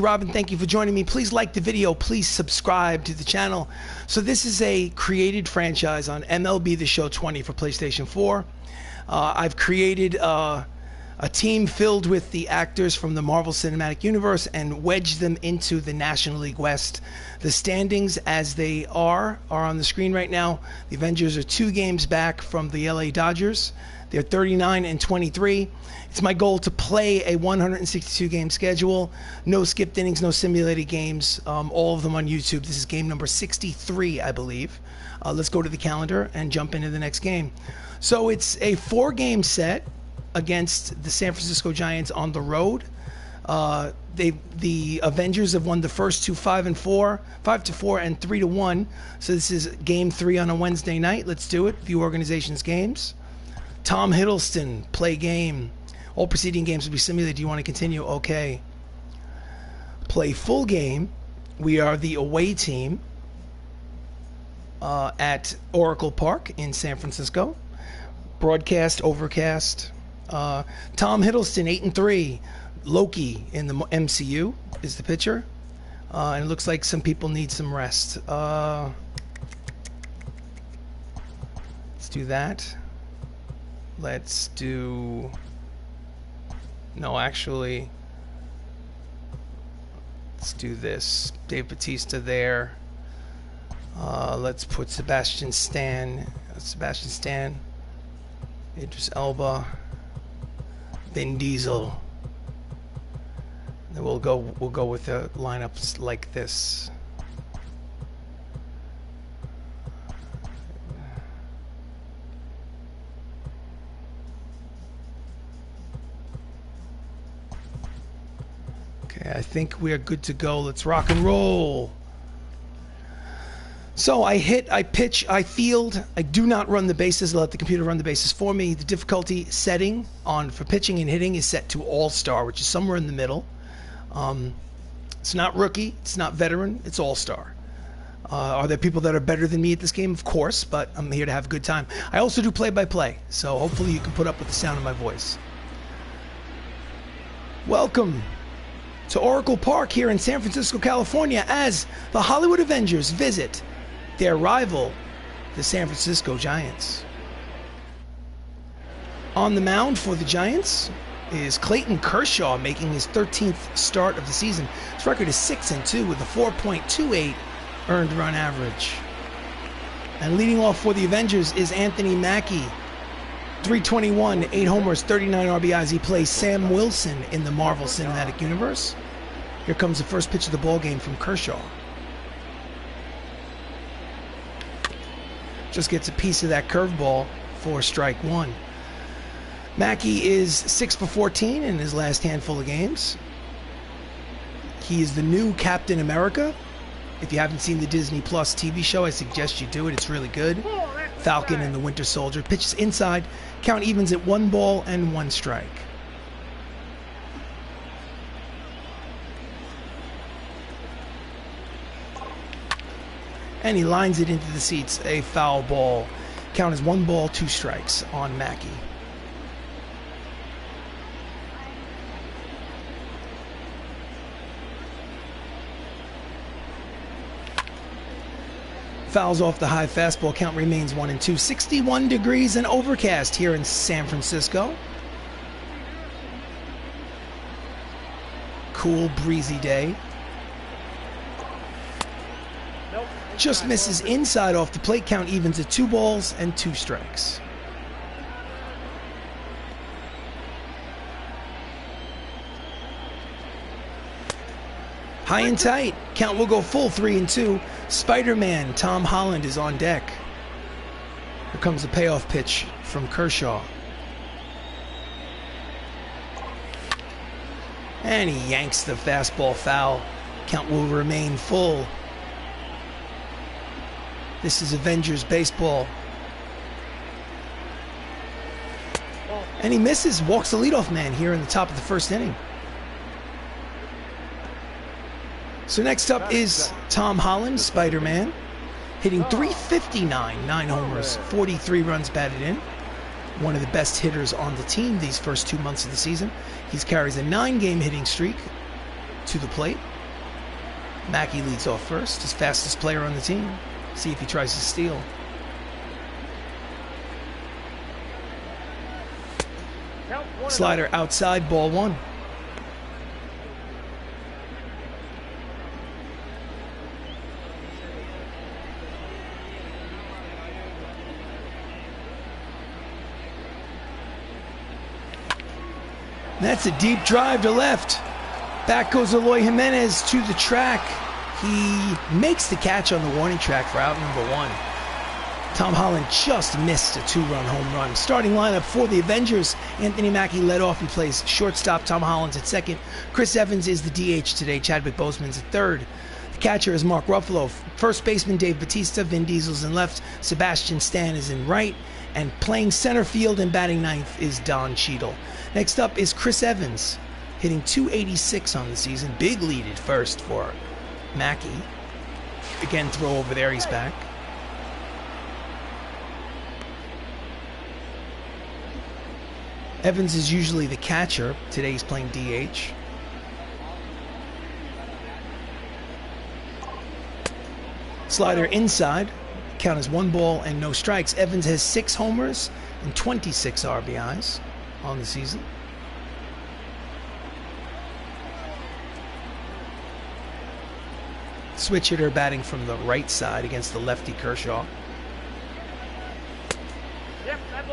Robbin, thank you for joining me. Please like the video. Please subscribe to the channel. So this is a created franchise on MLB The Show 20 for PlayStation 4. I've created a team filled with the actors from the Marvel Cinematic Universe and wedged them into the National League West. The standings as they are on the screen right now. The Avengers are 2 games back from the LA Dodgers. They're 39 and 23. It's my goal to play a 162 game schedule. No skipped innings, no simulated games. All of them on YouTube. This is game number 63, I believe. Let's go to the calendar and jump into the next game. So it's a 4-game set against the San Francisco Giants on the road. The Avengers have won the first 2 5-4 and 3-1. So this is game 3 on a Wednesday night. Let's do it. View organizations games. Tom Hiddleston, play game. All preceding games will be simulated. Do you want to continue? Okay. Play full game. We are the away team at Oracle Park in San Francisco. Broadcast, overcast. Tom Hiddleston, 8-3. Loki in the MCU is the pitcher. And it looks like some people need some rest. Let's do that. Let's do... No, actually, let's do this. Dave Bautista there. Let's put Sebastian Stan. Idris Elba. Vin Diesel. Then we'll go with the lineups like this. Okay, I think we are good to go. Let's rock and roll. So I hit, I pitch, I field. I do not run the bases. I let the computer run the bases for me. The difficulty setting for pitching and hitting is set to All-Star, which is somewhere in the middle. It's not rookie. It's not veteran. It's All-Star. Are there people that are better than me at this game? Of course, but I'm here to have a good time. I also do play-by-play, so hopefully you can put up with the sound of my voice. Welcome to Oracle Park here in San Francisco, California, as the Hollywood Avengers visit their rival, the San Francisco Giants. On the mound for the Giants is Clayton Kershaw, making his 13th start of the season. His record is 6-2 with a 4.28 earned run average. And leading off for the Avengers is Anthony Mackie. 321, 8 homers, 39 RBIs. He plays Sam Wilson in the Marvel Cinematic Universe. Here comes the first pitch of the ball game from Kershaw. Just gets a piece of that curveball for strike 1. Mackie is 6 for 14 in his last handful of games. He is the new Captain America. If you haven't seen the Disney Plus TV show, I suggest you do it. It's really good. Falcon and the Winter Soldier. Pitches inside. Count evens at 1 ball and 1 strike. And he lines it into the seats. A foul ball. Count is 1 ball, 2 strikes on Mackie. Fouls off the high fastball. Count remains 1-2. 61 degrees and overcast here in San Francisco. Cool, breezy day. Just misses inside off the plate. Count evens at 2 balls and 2 strikes. High and tight. Count will go full 3-2. Spider-Man Tom Holland is on deck. Here comes the payoff pitch from Kershaw. And he yanks the fastball foul. Count will remain full. This is Avengers baseball. And he misses, walks the leadoff man here in the top of the first inning. So next up is Tom Holland, Spider-Man, hitting .359, 9 homers, 43 runs batted in. One of the best hitters on the team these first 2 months of the season. He carries a 9-game hitting streak to the plate. Mackey leads off first, his fastest player on the team. See if he tries to steal. Slider outside, ball one. That's a deep drive to left. Back goes Eloy Jimenez to the track. He makes the catch on the warning track for out number one. Tom Holland just missed a two-run home run. Starting lineup for the Avengers. Anthony Mackie led off. He plays shortstop. Tom Holland's at second. Chris Evans is the DH today. Chadwick Boseman's at third. The catcher is Mark Ruffalo. First baseman Dave Bautista. Vin Diesel's in left. Sebastian Stan is in right. And playing center field and batting ninth is Don Cheadle. Next up is Chris Evans, hitting .286 on the season. Big lead at first for Mackie. Again, throw over there. He's back. Evans is usually the catcher. Today he's playing DH. Slider inside. Count as 1 ball and no strikes. Evans has 6 homers and 26 RBIs on the season. Switch hitter batting from the right side against the lefty Kershaw.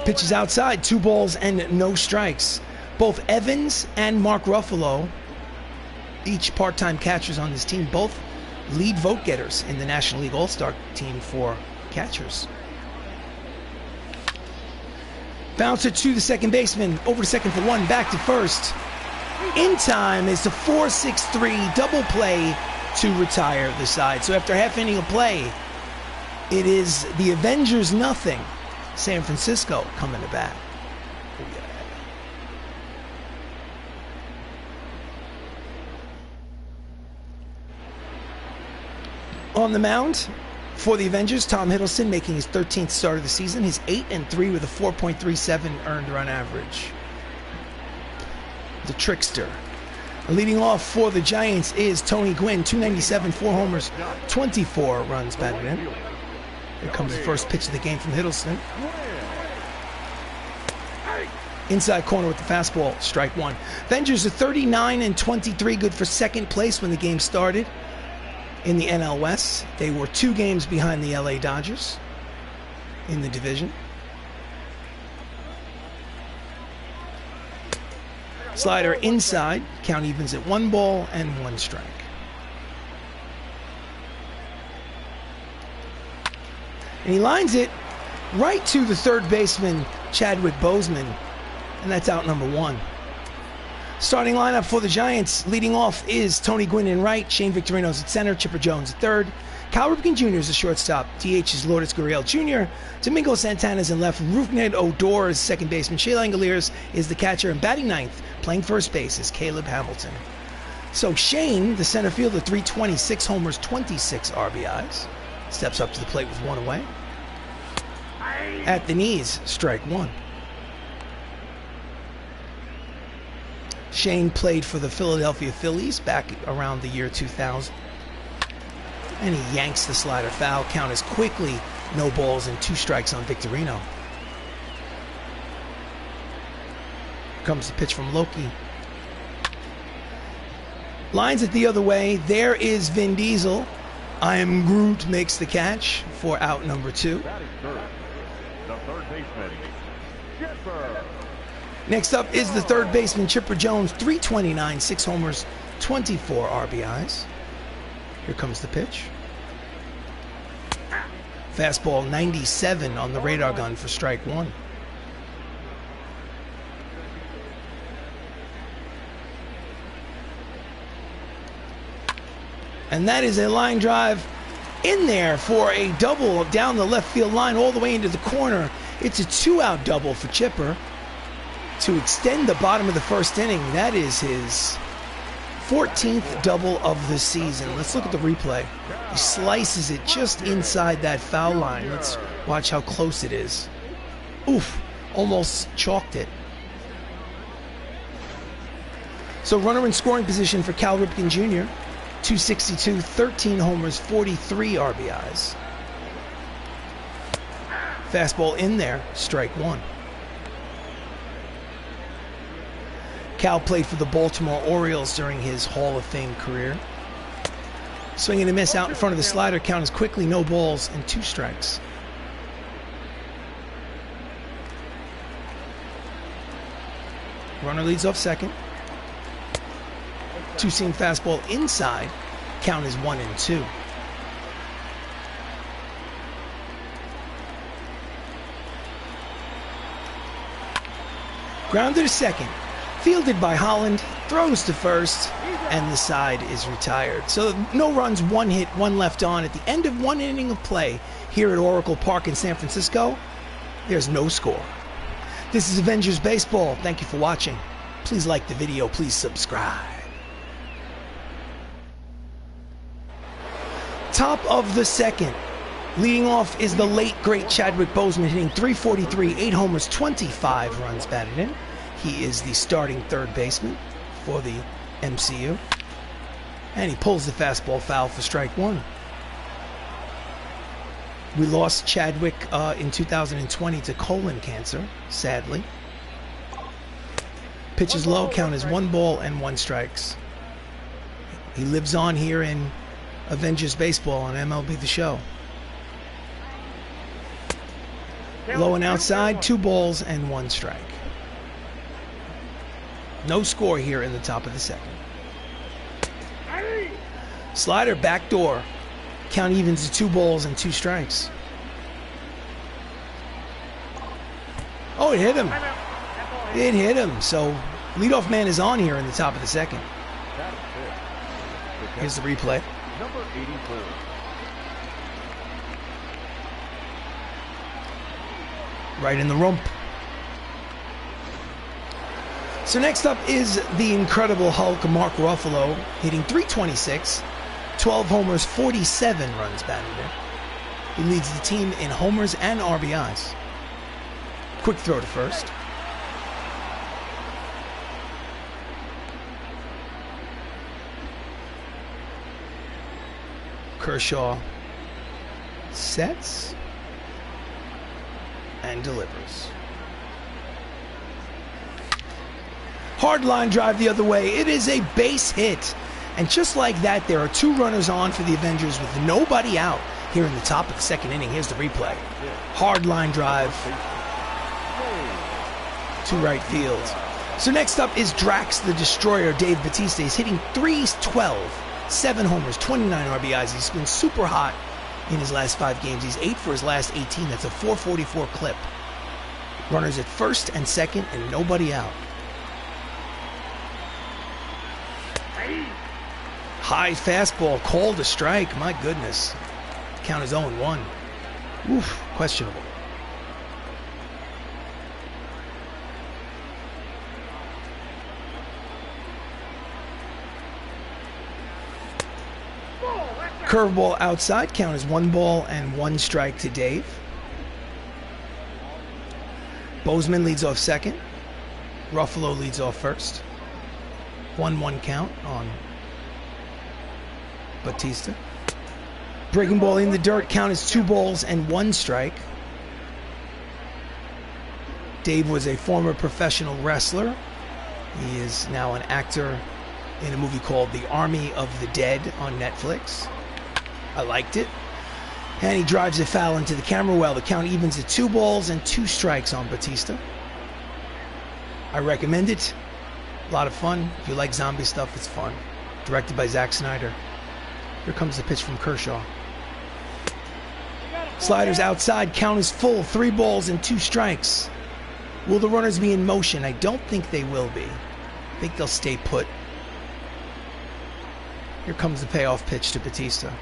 Pitches outside, 2 balls and no strikes. Both Evans and Mark Ruffalo, each part-time catchers on this team, both lead vote getters in the National League All-Star team for catchers. Bouncer to the second baseman, over to second for 1, back to first. In time is the 4-6-3 double play to retire the side. So after half inning of play, it is the Avengers nothing. San Francisco coming to bat. On the mound for the Avengers, Tom Hiddleston making his 13th start of the season. He's 8-3 with a 4.37 earned run average. The trickster. Leading off for the Giants is Tony Gwynn, 297, 4 homers, 24 runs batted in. Here comes the first pitch of the game from Hiddleston. Inside corner with the fastball, strike 1. Avengers are 39-23, good for second place when the game started. In the NL West, they were 2 games behind the LA Dodgers in the division. Slider inside, count evens at 1 ball and 1 strike. And he lines it right to the third baseman, Chadwick Boseman, and that's out number 1. Starting lineup for the Giants, leading off is Tony Gwynn in right, Shane Victorino's at center, Chipper Jones at third, Cal Ripken Jr. is the shortstop, DH is Lourdes Gurriel Jr., Domingo Santana's in left, Rougned Odor is second baseman, Shea Langoliers is the catcher, and batting ninth, playing first base, is Caleb Hamilton. So Shane, the center fielder, 326 homers, 26 RBIs, steps up to the plate with 1 away. At the knees, strike 1. Shane played for the Philadelphia Phillies back around the year 2000. And he yanks the slider foul. Count is quickly no balls and 2 strikes on Victorino. Comes the pitch from Loki. Lines it the other way. There is Vin Diesel. I am Groot makes the catch for out number 2. The third baseman, Chipper. Next up is the third baseman, Chipper Jones, 329, 6 homers, 24 RBIs. Here comes the pitch. Fastball 97 on the radar gun for strike 1. And that is a line drive in there for a double down the left field line all the way into the corner. It's a 2-out double for Chipper to extend the bottom of the first inning. That is his 14th double of the season. Let's look at the replay. He slices it just inside that foul line. Let's watch how close it is. Oof, almost chalked it. So runner in scoring position for Cal Ripken Jr. 262, 13 homers, 43 RBIs. Fastball in there, strike one. Cal played for the Baltimore Orioles during his Hall of Fame career. Swing and a miss out in front of the slider. Count is quickly no balls and 2 strikes. Runner leads off second. 2-seam fastball inside. Count is 1-2. Grounded to second. Fielded by Holland. Throws to first. And the side is retired. So no runs, 1 hit, 1 left on. At the end of 1 inning of play here at Oracle Park in San Francisco, there's no score. This is Avengers Baseball. Thank you for watching. Please like the video. Please subscribe. Top of the second. Leading off is the late, great Chadwick Boseman, hitting .343, 8 homers, 25 runs batted in. He is the starting third baseman for the MCU. And he pulls the fastball foul for strike one. We lost Chadwick in 2020 to colon cancer, sadly. Pitch is low, count is 1 ball and 1 strikes. He lives on here in Avengers Baseball on MLB The Show. Low and outside, 2 balls and 1 strike. No score here in the top of the second. Slider, backdoor. Count evens to 2 balls and 2 strikes. Oh, it hit him. It hit him. So leadoff man is on here in the top of the second. Here's the replay. Number 84. Right in the rump. So next up is the Incredible Hulk, Mark Ruffalo, hitting .326, 12 homers, 47 runs batted in. He leads the team in homers and RBIs. Quick throw to first. Kershaw sets and delivers. Hard line drive the other way. It is a base hit. And just like that, there are 2 runners on for the Avengers with nobody out here in the top of the second inning. Here's the replay. Hard line drive to right field. So next up is Drax the Destroyer, Dave Bautista. He's hitting .312, 7 homers, 29 RBIs. He's been super hot in his last 5 games. He's 8 for his last 18. That's a .444 clip. Runners at first and second and nobody out. High fastball, called a strike. My goodness. Count is 0-1. Oof, questionable. Curveball outside. Count is 1 ball and 1 strike to Dave. Boseman leads off second. Ruffalo leads off first. 1-1 count on Bautista. Breaking ball in the dirt. Count is 2 balls and 1 strike. Dave was a former professional wrestler. He is now an actor in a movie called The Army of the Dead on Netflix. I liked it. And he drives it foul into the camera well. The count evens at 2 balls and 2 strikes on Bautista. I recommend it. A lot of fun. If you like zombie stuff, it's fun. Directed by Zack Snyder. Here comes the pitch from Kershaw. Sliders outside. Count is full. 3 balls and 2 strikes. Will the runners be in motion? I don't think they will be. I think they'll stay put. Here comes the payoff pitch to Bautista.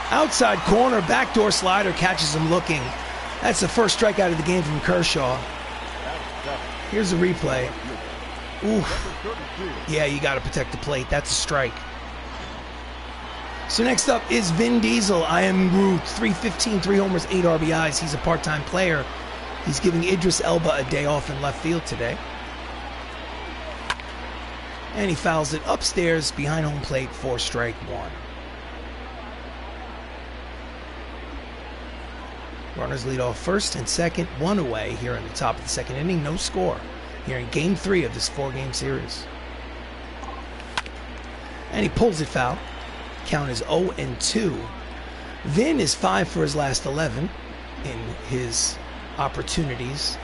Outside corner, backdoor slider, catches him looking. That's the first strikeout of the game from Kershaw. Here's the replay. Oof. Yeah, you got to protect the plate. That's a strike. So next up is Vin Diesel. I am Groot. .315, 3 homers, 8 RBIs. He's a part-time player He's giving Idris Elba a day off in left field today. And he fouls it upstairs behind home plate for strike one. Runners lead off first and second, one away here in the top of the second inning. No score here in game 3 of this 4-game series. And he pulls it foul. Count is 0-2. Vin is 5 for his last 11 in his opportunities.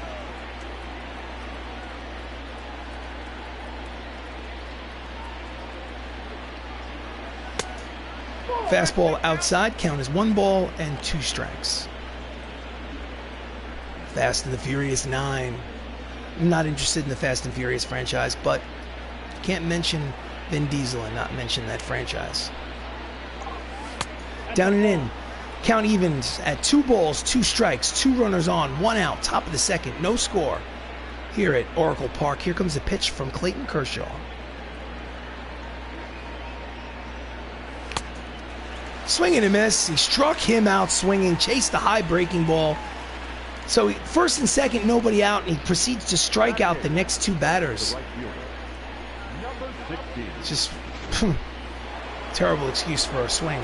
Fastball outside. Count is 1 ball and 2 strikes. Fast and the Furious 9. I'm not interested in the Fast and Furious franchise, but can't mention Vin Diesel and not mention that franchise. Down and in. Count evens at 2 balls, 2 strikes, 2 runners on, 1 out, top of the second, no score. Here at Oracle Park, here comes a pitch from Clayton Kershaw. Swing and a miss. He struck him out swinging, chased the high breaking ball. So first and second, nobody out, and he proceeds to strike out the next 2 batters. It's just terrible excuse for a swing.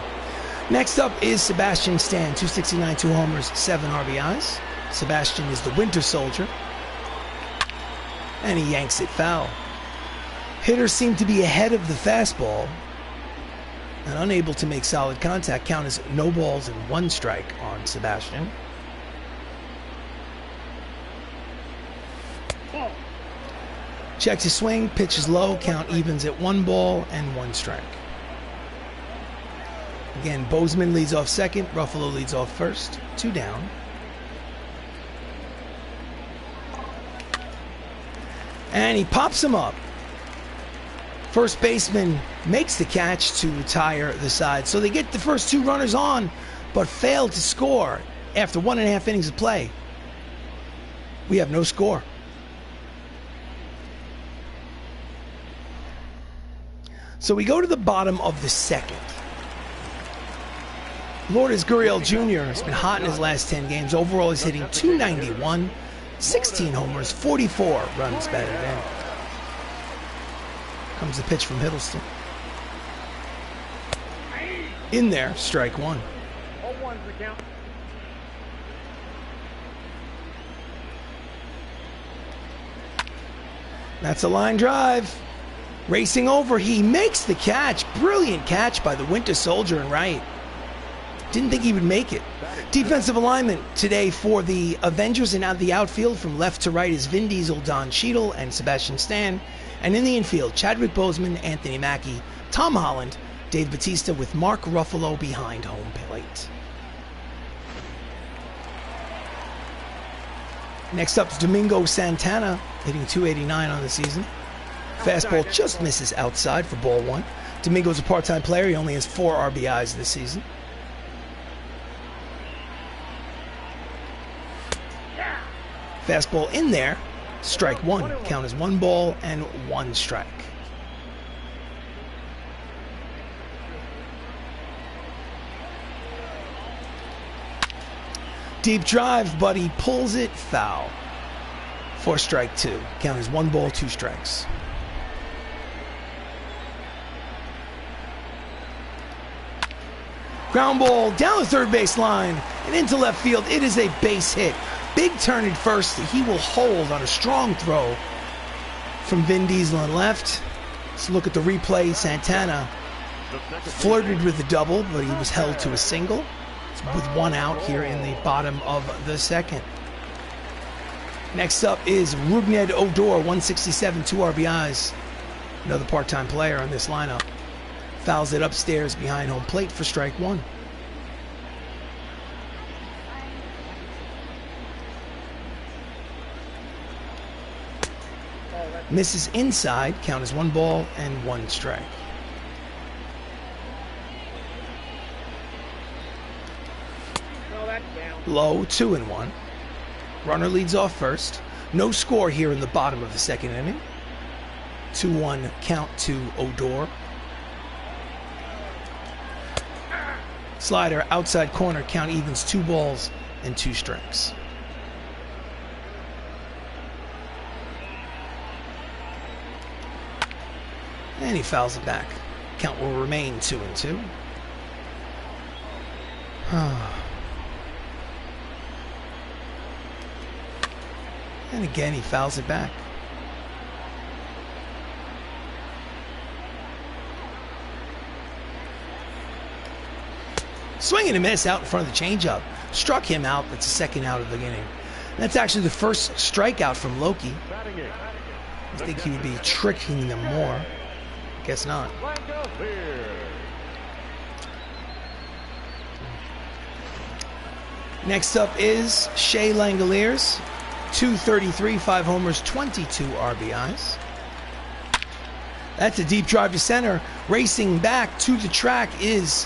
Next up is Sebastian Stan, 269, 2 homers, 7 RBIs. Sebastian is the Winter Soldier, and he yanks it foul. Hitters seem to be ahead of the fastball and unable to make solid contact. Count is no balls and 1 strike on Sebastian. Checks his swing, pitches low, count evens at 1 ball and 1 strike. Again, Boseman leads off second, Ruffalo leads off first, 2 down. And he pops him up. First baseman makes the catch to retire the side. So they get the first 2 runners on, but fail to score after 1.5 innings of play. We have no score. So we go to the bottom of the second. Lourdes Gurriel Jr. has been hot in his last 10 games. Overall, he's hitting .291, 16 homers, 44 runs batted in. Comes the pitch from Hiddleston. In there, strike 1. That's a line drive. Racing over, he makes the catch. Brilliant catch by the Winter Soldier in right. Didn't think he would make it. Defensive alignment today for the Avengers, and out the outfield from left to right is Vin Diesel, Don Cheadle, and Sebastian Stan. And in the infield, Chadwick Boseman, Anthony Mackie, Tom Holland, Dave Bautista, with Mark Ruffalo behind home plate. Next up is Domingo Santana, hitting .289 on the season. Fastball just misses outside for ball 1. Domingo's a part-time player. He only has 4 RBIs this season. Fastball in there, strike 1. Count is 1 ball and 1 strike. Deep drive, but he pulls it foul for strike 2. Count is 1 ball, 2 strikes. Ground ball down the third base line and into left field. It is a base hit. Big turn at first. He will hold on a strong throw from Vin Diesel on left. Let's look at the replay. Santana flirted with the double, but he was held to a single with 1 out here in the bottom of the second. Next up is Rougned Odor, 167, 2 RBIs. Another part-time player on this lineup. Fouls it upstairs behind home plate for strike 1. Misses inside. Count is 1 ball and 1 strike. Low, 2-1. Runner leads off first. No score here in the bottom of the second inning. 2-1 count to Odor. Slider outside corner, count evens, 2 balls and 2 strikes. And he fouls it back. Count will remain 2-2. And again, he fouls it back. Swing and a miss out in front of the changeup. Struck him out. That's the second out of the inning. That's actually the first strikeout from Loki. I think he would be tricking them more. Guess not. Next up is Shea Langoliers. 233, 5 homers, 22 RBIs. That's a deep drive to center. Racing back to the track is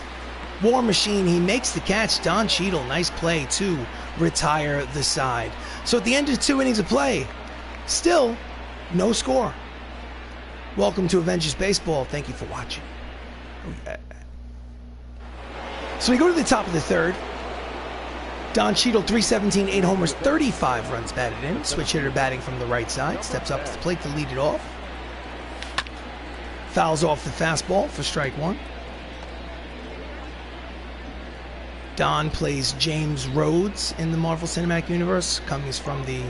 War Machine. He makes the catch. Don Cheadle, nice play to retire the side. So at the end of 2 innings of play, still no score. Welcome to Avengers Baseball. Thank you for watching. So we go to the top of the third. Don Cheadle, 317, 8 homers, 35 runs batted in. Switch hitter batting from the right side. Steps up to the plate to lead it off. Fouls off the fastball for strike one. Don plays James Rhodes in the Marvel Cinematic Universe. Comes from the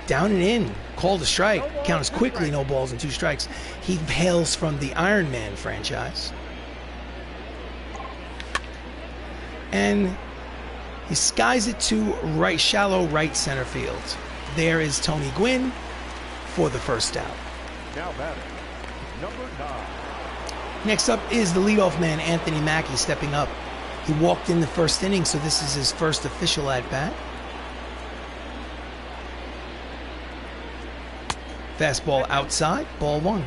down and in. Called a strike. Count is quickly, no balls and 2 strikes. He hails from the Iron Man franchise. And he skies it to right, shallow right center field. There is Tony Gwynn for the first out. Now batting, number 9. Next up is the leadoff man, Anthony Mackie, stepping up. He walked in the first inning, so this is his first official at-bat. Fastball outside, ball 1.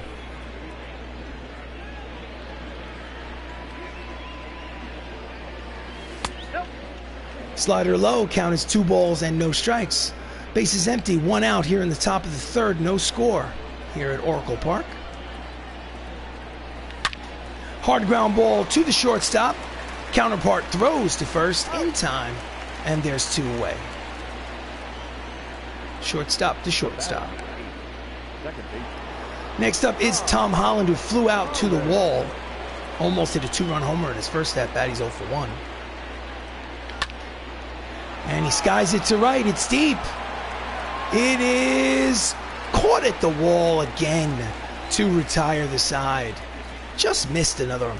Slider low, count is 2 balls and no strikes. Base is empty, 1 out here in the top of the third, no score here at Oracle Park. Hard ground ball to the shortstop. Counterpart throws to first in time, and there's 2 away. Shortstop to shortstop. Next up is Tom Holland, who flew out to the wall. Almost hit a 2-run homer in his first at-bat. He's 0 for 1. And he skies it to right. It's deep. It is caught at the wall again to retire the side. Just missed another,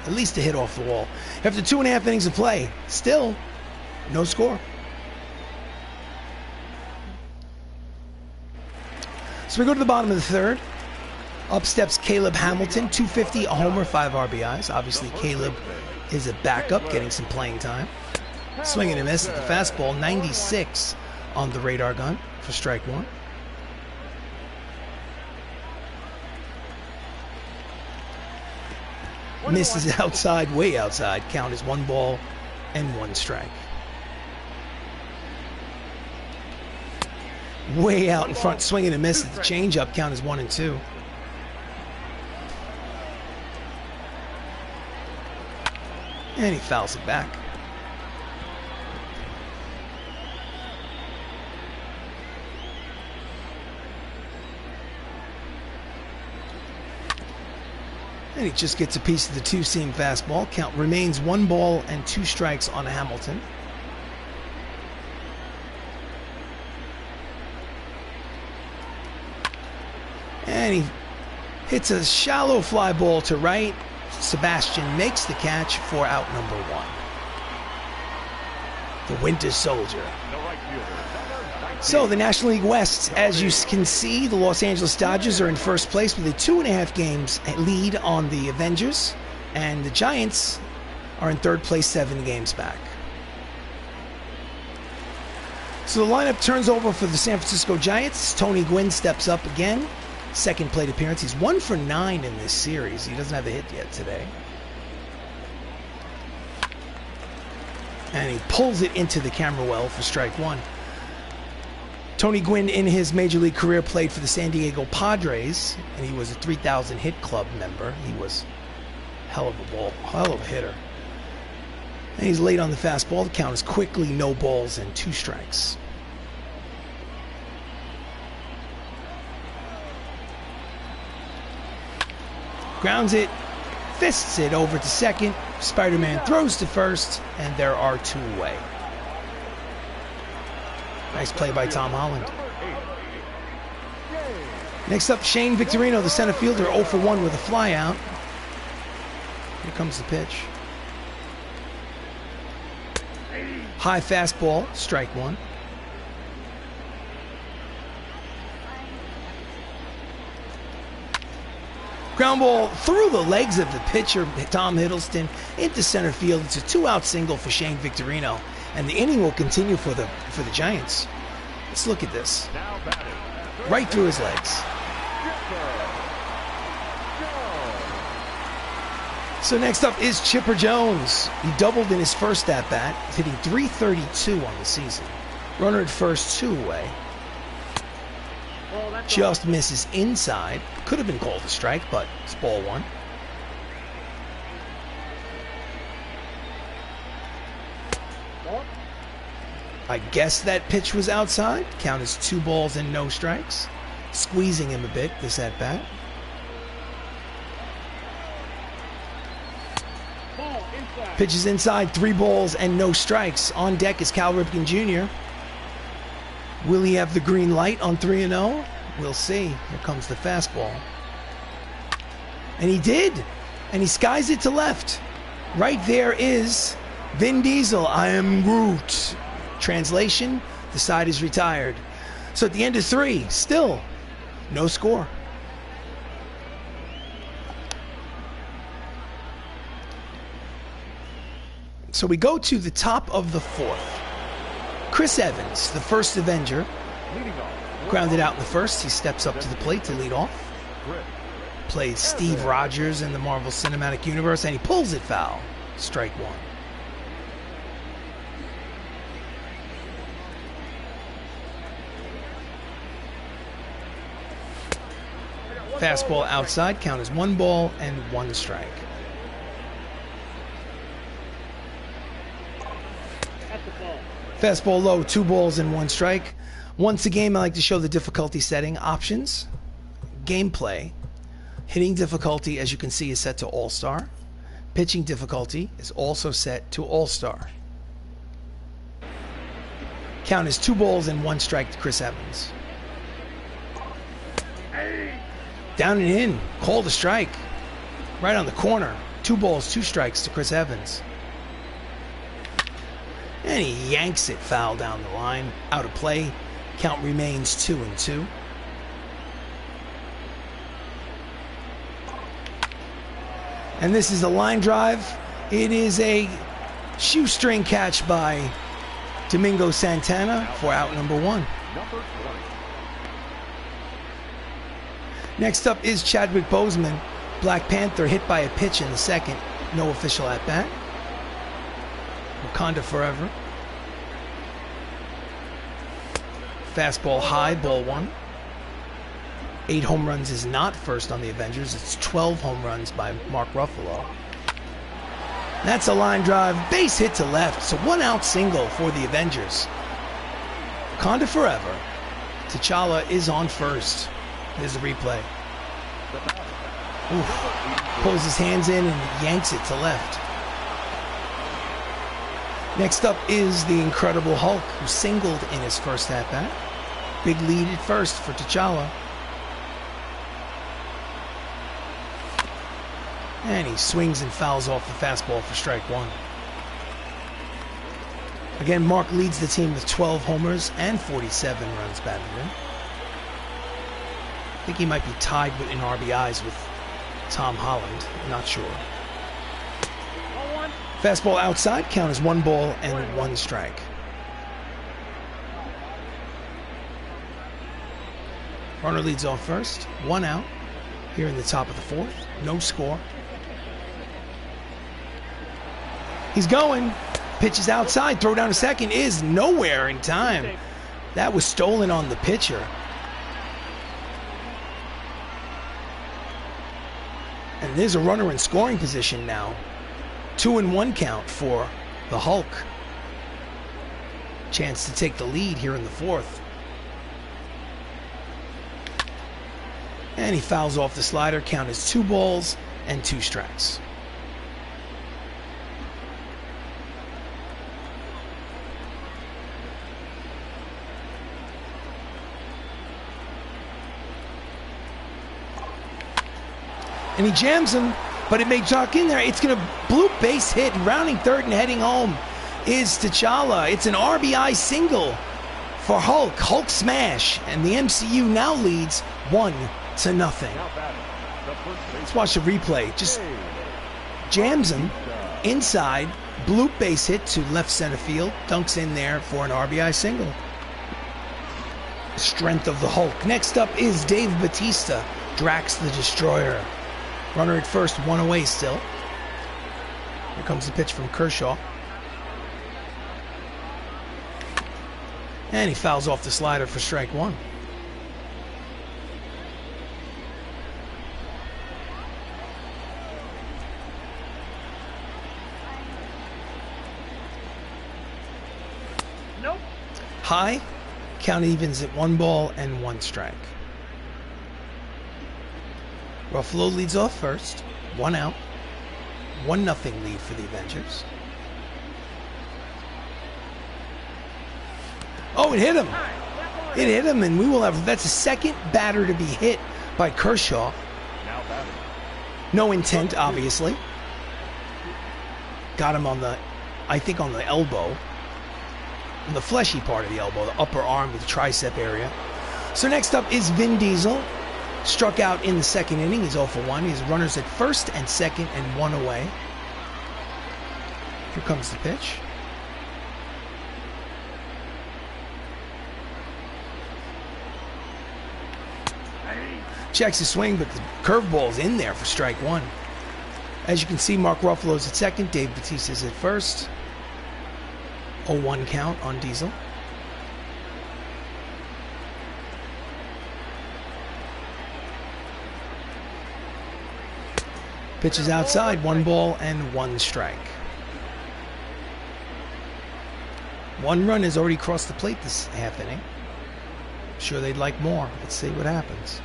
at least a hit off the wall. After 2.5 innings of play, still no score. So we go to the bottom of the third. Up steps Caleb Hamilton, 250, a homer, 5 RBIs. Obviously, Caleb is a backup, getting some playing time. Swing and a miss at the fastball, 96 on the radar gun for strike 1. Misses outside, way outside. Count is 1 ball and 1 strike. Way out in front, swing and a miss at the changeup. Count is 1 and 2. And he fouls it back. And he just gets a piece of the 2-seam fastball. Count remains 1 ball and 2 strikes on Hamilton. And he hits a shallow fly ball to right. Sebastian makes the catch for out number 1. The Winter Soldier. So the National League West, as you can see, the Los Angeles Dodgers are in first place with a 2.5 games lead on the Avengers, and the Giants are in third place, 7 games back. So the lineup turns over for the San Francisco Giants. Tony Gwynn steps up again. Second plate appearance. He's 1 for 9 in this series. He doesn't have a hit yet today. And he pulls it into the camera well for strike 1. Tony Gwynn, in his major league career, played for the San Diego Padres, and he was a 3,000 hit club member. He was hell of a hitter. And he's late on the fastball. The count is quickly no balls and 2 strikes. Grounds it, fists it over to second. Spider-Man throws to first, and there are 2 away. Nice play by Tom Holland. Next up, Shane Victorino, the center fielder, 0 for 1 with a fly out. Here comes the pitch. High fastball, strike 1. Ground ball through the legs of the pitcher, Tom Hiddleston, into center field. It's a 2-out single for Shane Victorino, and the inning will continue for the Giants. Let's look at this. Right through his legs. So next up is Chipper Jones. He doubled in his first at-bat, hitting .332 on the season. Runner at first, 2 away. Just misses inside. Could have been called a strike, but it's ball 1. I guess that pitch was outside. Count is 2 balls and no strikes. Squeezing him a bit, this at-bat. Pitch is inside, 3 balls and no strikes. On deck is Cal Ripken Jr. Will he have the green light on 3-0? We'll see. Here comes the fastball. And he did. And he skies it to left. Right there is Vin Diesel. I am Groot. Translation, the side is retired. So at the end of 3, still no score. So we go to the top of the 4th. Chris Evans, the first Avenger, grounded out in the first. He steps up to the plate to lead off. Plays Steve Rogers in the Marvel Cinematic Universe, and he pulls it foul. Strike 1. Fastball outside, count is 1 ball and 1 strike. Fastball low, 2 balls and 1 strike. Once a game, I like to show the difficulty setting options. Gameplay. Hitting difficulty, as you can see, is set to All-Star. Pitching difficulty is also set to All-Star. Count is 2 balls and 1 strike to Chris Evans. Down and in, called a strike. Right on the corner. 2 balls, 2 strikes to Chris Evans. And he yanks it foul down the line. Out of play. Count remains 2-2. And this is a line drive. It is a shoestring catch by Domingo Santana for out number 1. Next up is Chadwick Boseman. Black Panther hit by a pitch in the second. No official at bat. Wakanda forever. Fastball high, ball 1. 8 home runs is not first on the Avengers. It's 12 home runs by Mark Ruffalo. That's a line drive, base hit to left. It's a 1-out single for the Avengers. Wakanda forever. T'Challa is on first. There's a replay. Oof. Pulls his hands in and yanks it to left. Next up is the Incredible Hulk, who singled in his first at-bat. Big lead at first for T'Challa. And he swings and fouls off the fastball for strike 1. Again, Mark leads the team with 12 homers and 47 runs batted in. I think he might be tied in RBIs with Tom Holland. I'm not sure. Fastball outside, count is 1 ball and 1 strike. Runner leads off first, 1 out. Here in the top of the 4th, no score. He's going. Pitches outside, throw down to second is nowhere in time. That was stolen on the pitcher. And there's a runner in scoring position now. 2-1 count for the Hulk. Chance to take the lead here in the 4th. And he fouls off the slider. Count is 2 balls and 2 strikes. And he jams him, but it may tuck in there. It's going to bloop base hit, rounding third and heading home is T'Challa. It's an RBI single for Hulk. Hulk smash, and the MCU now leads 1-0. Let's watch the replay. Just jams him inside, bloop base hit to left center field, dunks in there for an RBI single. Strength of the Hulk. Next up is Dave Bautista, Drax the Destroyer. Runner at first, 1 away still. Here comes the pitch from Kershaw. And he fouls off the slider for strike 1. Nope. High, count evens at 1 ball and 1 strike. Ruffalo leads off first, 1 out, 1-0 lead for the Avengers. Oh, it hit him. It hit him, and we will have, that's the second batter to be hit by Kershaw. No intent, obviously. Got him on the, I think on the elbow, on the fleshy part of the elbow, the upper arm with the tricep area. So next up is Vin Diesel. Struck out in the second inning. He's 0 for 1. He has runners at first and second and 1 away. Here comes the pitch. Checks his swing, but the curveball's in there for strike 1. As you can see, Mark Ruffalo's at second. Dave Bautista's at first. 0-1 count on Diesel. Pitch is outside, 1 ball and 1 strike. 1 run has already crossed the plate this half inning. I'm sure they'd like more. Let's see what happens.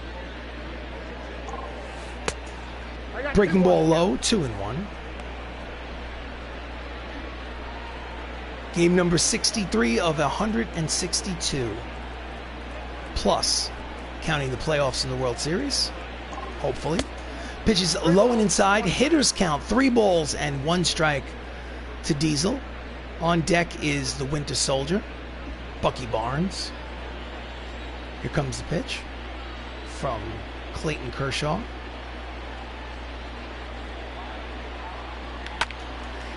Breaking ball low, 2-1. Game number 63 of 162. Plus, counting the playoffs in the World Series, hopefully. Pitches low and inside. Hitters count 3 balls and 1 strike to Diesel. On deck is the Winter Soldier, Bucky Barnes. Here comes the pitch from Clayton Kershaw.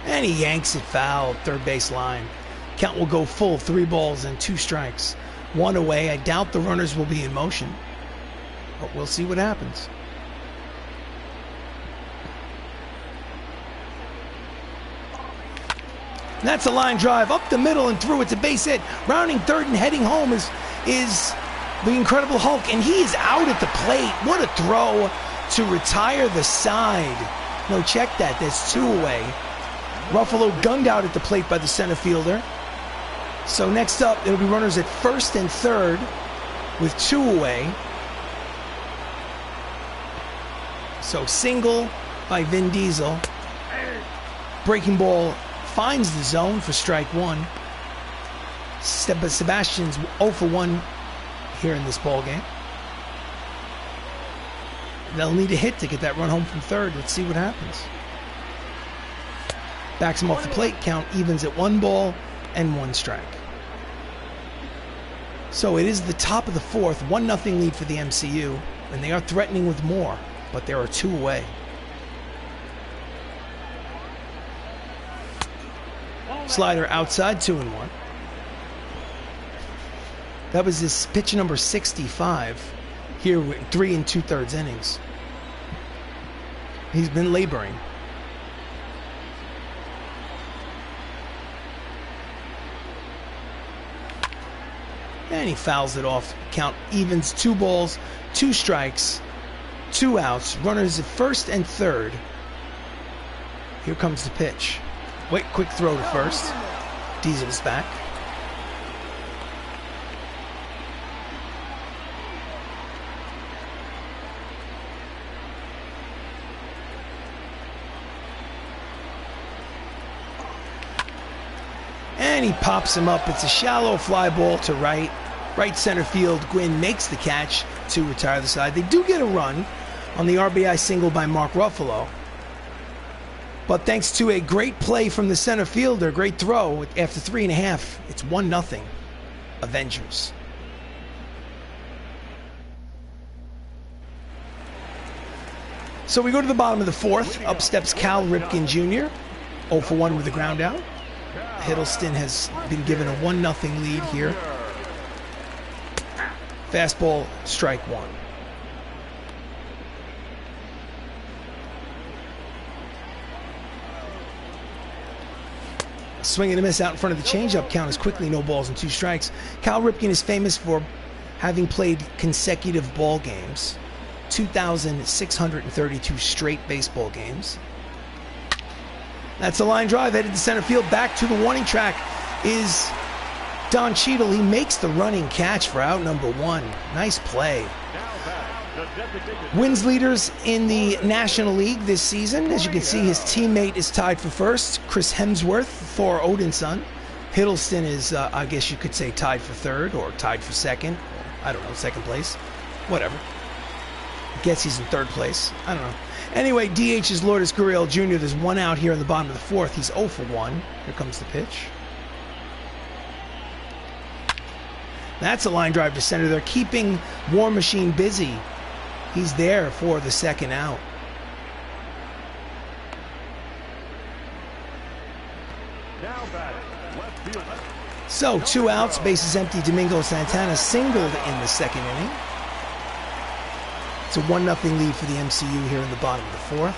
And he yanks it foul, third base line. Count will go full, 3 balls and 2 strikes. 1 away. I doubt the runners will be in motion, but we'll see what happens. And that's a line drive up the middle and through. It's a base hit. Rounding third and heading home is the Incredible Hulk, and he is out at the plate. What a throw to retire the side. No, check that. There's 2 away. Ruffalo gunned out at the plate by the center fielder. So next up, it'll be runners at first and third with 2 away. So single by Vin Diesel. Breaking ball finds the zone for strike 1. Sebastian's 0 for 1 here in this ball game. They'll need a hit to get that run home from third. Let's see what happens. Backs him off the plate. Count evens at 1 ball and 1 strike. So it is the top of the 4th. 1-0 lead for the MCU. And they are threatening with more. But there are 2 away. Slider outside, 2-1. That was his pitch number 65 here with 3 2/3 innings. He's been laboring. And he fouls it off. Count evens, 2 balls, 2 strikes, 2 outs. Runners at first and third. Here comes the pitch. Wait, quick throw to first. Diesel's back. And he pops him up. It's a shallow fly ball to right. Right center field. Gwynn makes the catch to retire the side. They do get a run on the RBI single by Mark Ruffalo. But thanks to a great play from the center fielder, great throw, after 3.5, it's 1-0 Avengers. So we go to the bottom of the fourth. Up steps Cal Ripken Jr. 0 for 1 with a ground out. Hiddleston has been given a 1-0 lead here. Fastball, strike one. Swing and a miss out in front of the changeup. Count is quickly 0 balls and 2 strikes. Cal Ripken is famous for having played consecutive ball games. 2,632 straight baseball games. That's a line drive headed to center field. Back to the warning track is Don Cheadle. He makes the running catch for out number 1. Nice play. Wins leaders in the National League this season. As you can see, his teammate is tied for first, Chris Hemsworth, Thor Odinson. Hiddleston is, I guess you could say, tied for third or tied for second. I don't know, second place. Whatever. I guess he's in third place. I don't know. Anyway, DH is Lourdes Gurriel Jr. There's 1 out here in the bottom of the fourth. He's 0 for 1. Here comes the pitch. That's a line drive to center. They're keeping War Machine busy. He's there for the second out. So 2 outs, bases empty. Domingo Santana singled in the second inning. It's a 1-0 lead for the MCU here in the bottom of the fourth.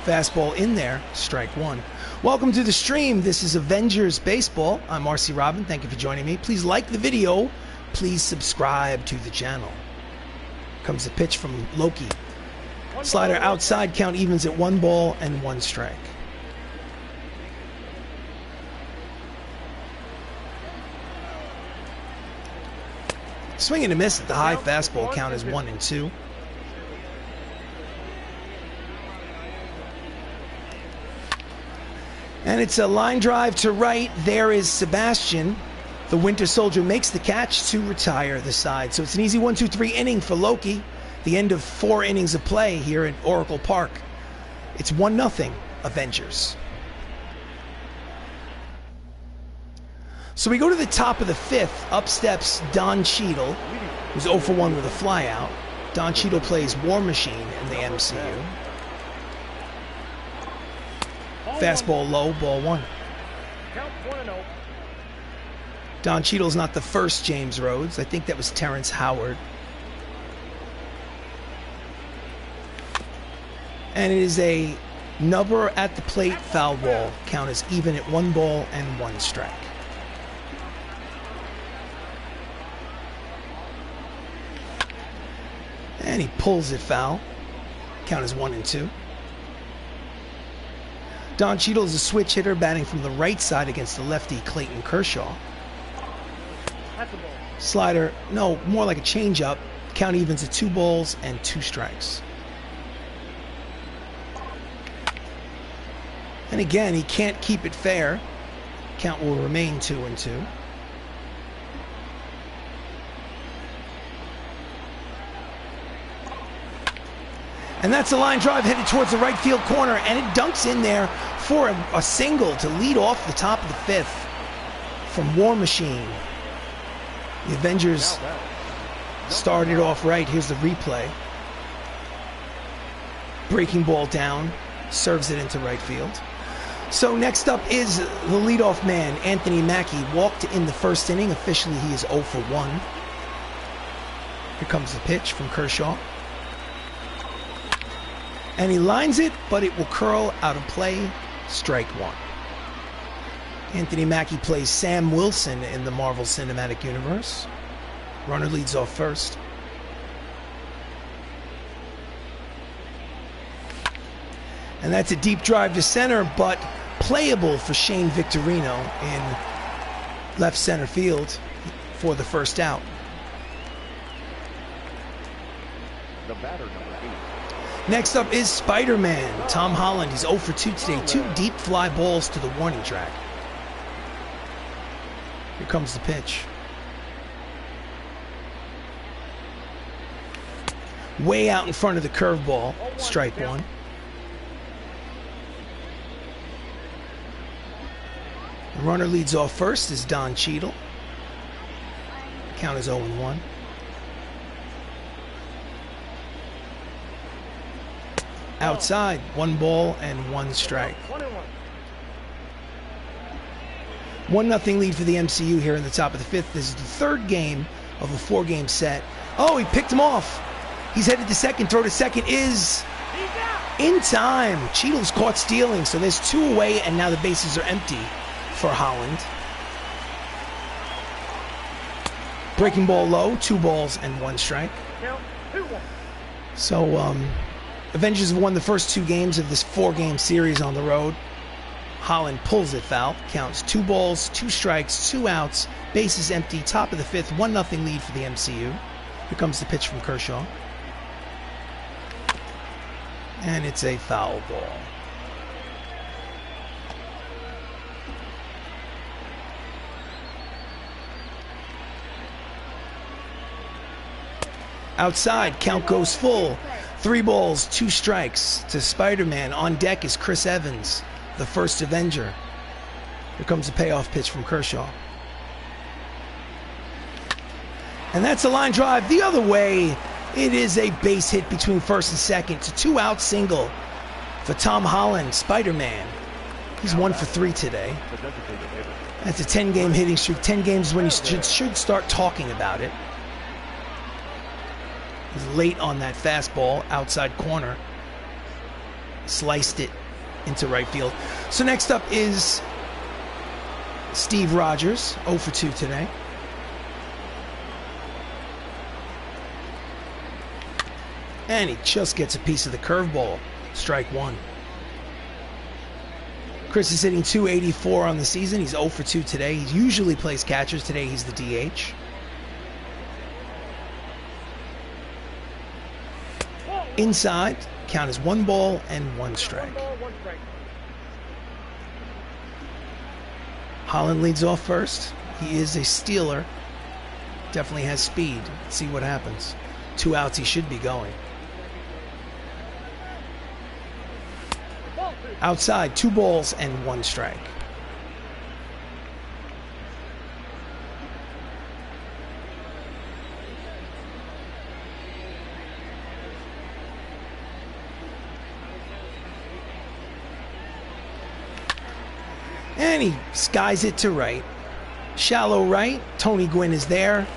Fastball in there, strike one. Welcome to the stream. This is Avengers Baseball. I'm RC Robbin. Thank you for joining me. Please like the video. Please subscribe to the channel. Comes the pitch from Loki. Slider outside, count evens at 1 ball and 1 strike. Swing and a miss at the high fastball, count is 1 and 2. And it's a line drive to right. There is Sebastian. The Winter Soldier makes the catch to retire the side. So it's an easy 1-2-3 inning for Loki. The end of 4 innings of play here at Oracle Park. It's 1-0 Avengers. So we go to the top of the fifth. Up steps Don Cheadle, who's 0 for 1 with a flyout. Don Cheadle plays War Machine in the MCU. Fastball low, ball 1. Don Cheadle's not the first James Rhodes. I think that was Terrence Howard. And it is a nubber at the plate foul ball. Count is even at 1 ball and 1 strike. And he pulls it foul. Count is 1 and 2. Don Cheadle is a switch hitter, batting from the right side against the lefty Clayton Kershaw. Slider, no, more like a changeup. Count evens at 2 balls and 2 strikes. And again, he can't keep it fair. Count will remain 2 and 2. And that's a line drive headed towards the right field corner, and it dunks in there for a single to lead off the top of the fifth from War Machine. The Avengers started off right. Here's the replay. Breaking ball down, serves it into right field. So next up is the leadoff man, Anthony Mackie. Walked in the first inning. Officially, he is 0 for 1. Here comes the pitch from Kershaw. And he lines it, but it will curl out of play. Strike 1. Anthony Mackie plays Sam Wilson in the Marvel Cinematic Universe. Runner leads off first. And that's a deep drive to center, but playable for Shane Victorino in left center field for the first out. The batter, number 8. Next up is Spider-Man, Tom Holland. He's 0 for 2 today. 2 deep fly balls to the warning track. Here comes the pitch. Way out in front of the curveball. Strike one. The runner leads off first is Don Cheadle. Count is 0-1. Outside, 1 ball and 1 strike. 1-0 lead for the MCU here in the top of the 5th. This is the 3rd game of a 4-game set. Oh, he picked him off. He's headed to second. Throw to second is in time. Cheadle's caught stealing, so there's 2 away, and now the bases are empty for Holland. Breaking ball low, 2 balls and 1 strike. So, Avengers have won the first 2 games of this 4-game series on the road. Holland pulls it foul. Counts 2 balls, 2 strikes, 2 outs. Bases empty. Top of the 5th. 1-0 lead for the MCU. Here comes the pitch from Kershaw. And it's a foul ball. Outside, count goes full. 3 balls, 2 strikes to Spider-Man. On deck is Chris Evans, the first Avenger. Here comes a payoff pitch from Kershaw. And that's a line drive the other way. It is a base hit between first and second. It's a 2-out single for Tom Holland, Spider-Man. He's 1 for 3 today. That's a 10-game hitting streak. 10 games when he should start talking about it. He's late on that fastball, outside corner. Sliced it into right field. So next up is Steve Rogers, 0 for 2 today. And he just gets a piece of the curveball. Strike 1. Chris is hitting .284 on the season. He's 0 for 2 today. He usually plays catchers. Today he's the DH. Inside, count is 1 ball and 1 strike. Holland leads off first. He is a stealer. Definitely has speed. Let's see what happens. 2 outs, he should be going. Outside, 2 balls and 1 strike. And he skies it to right. Shallow right. Tony Gwynn is there.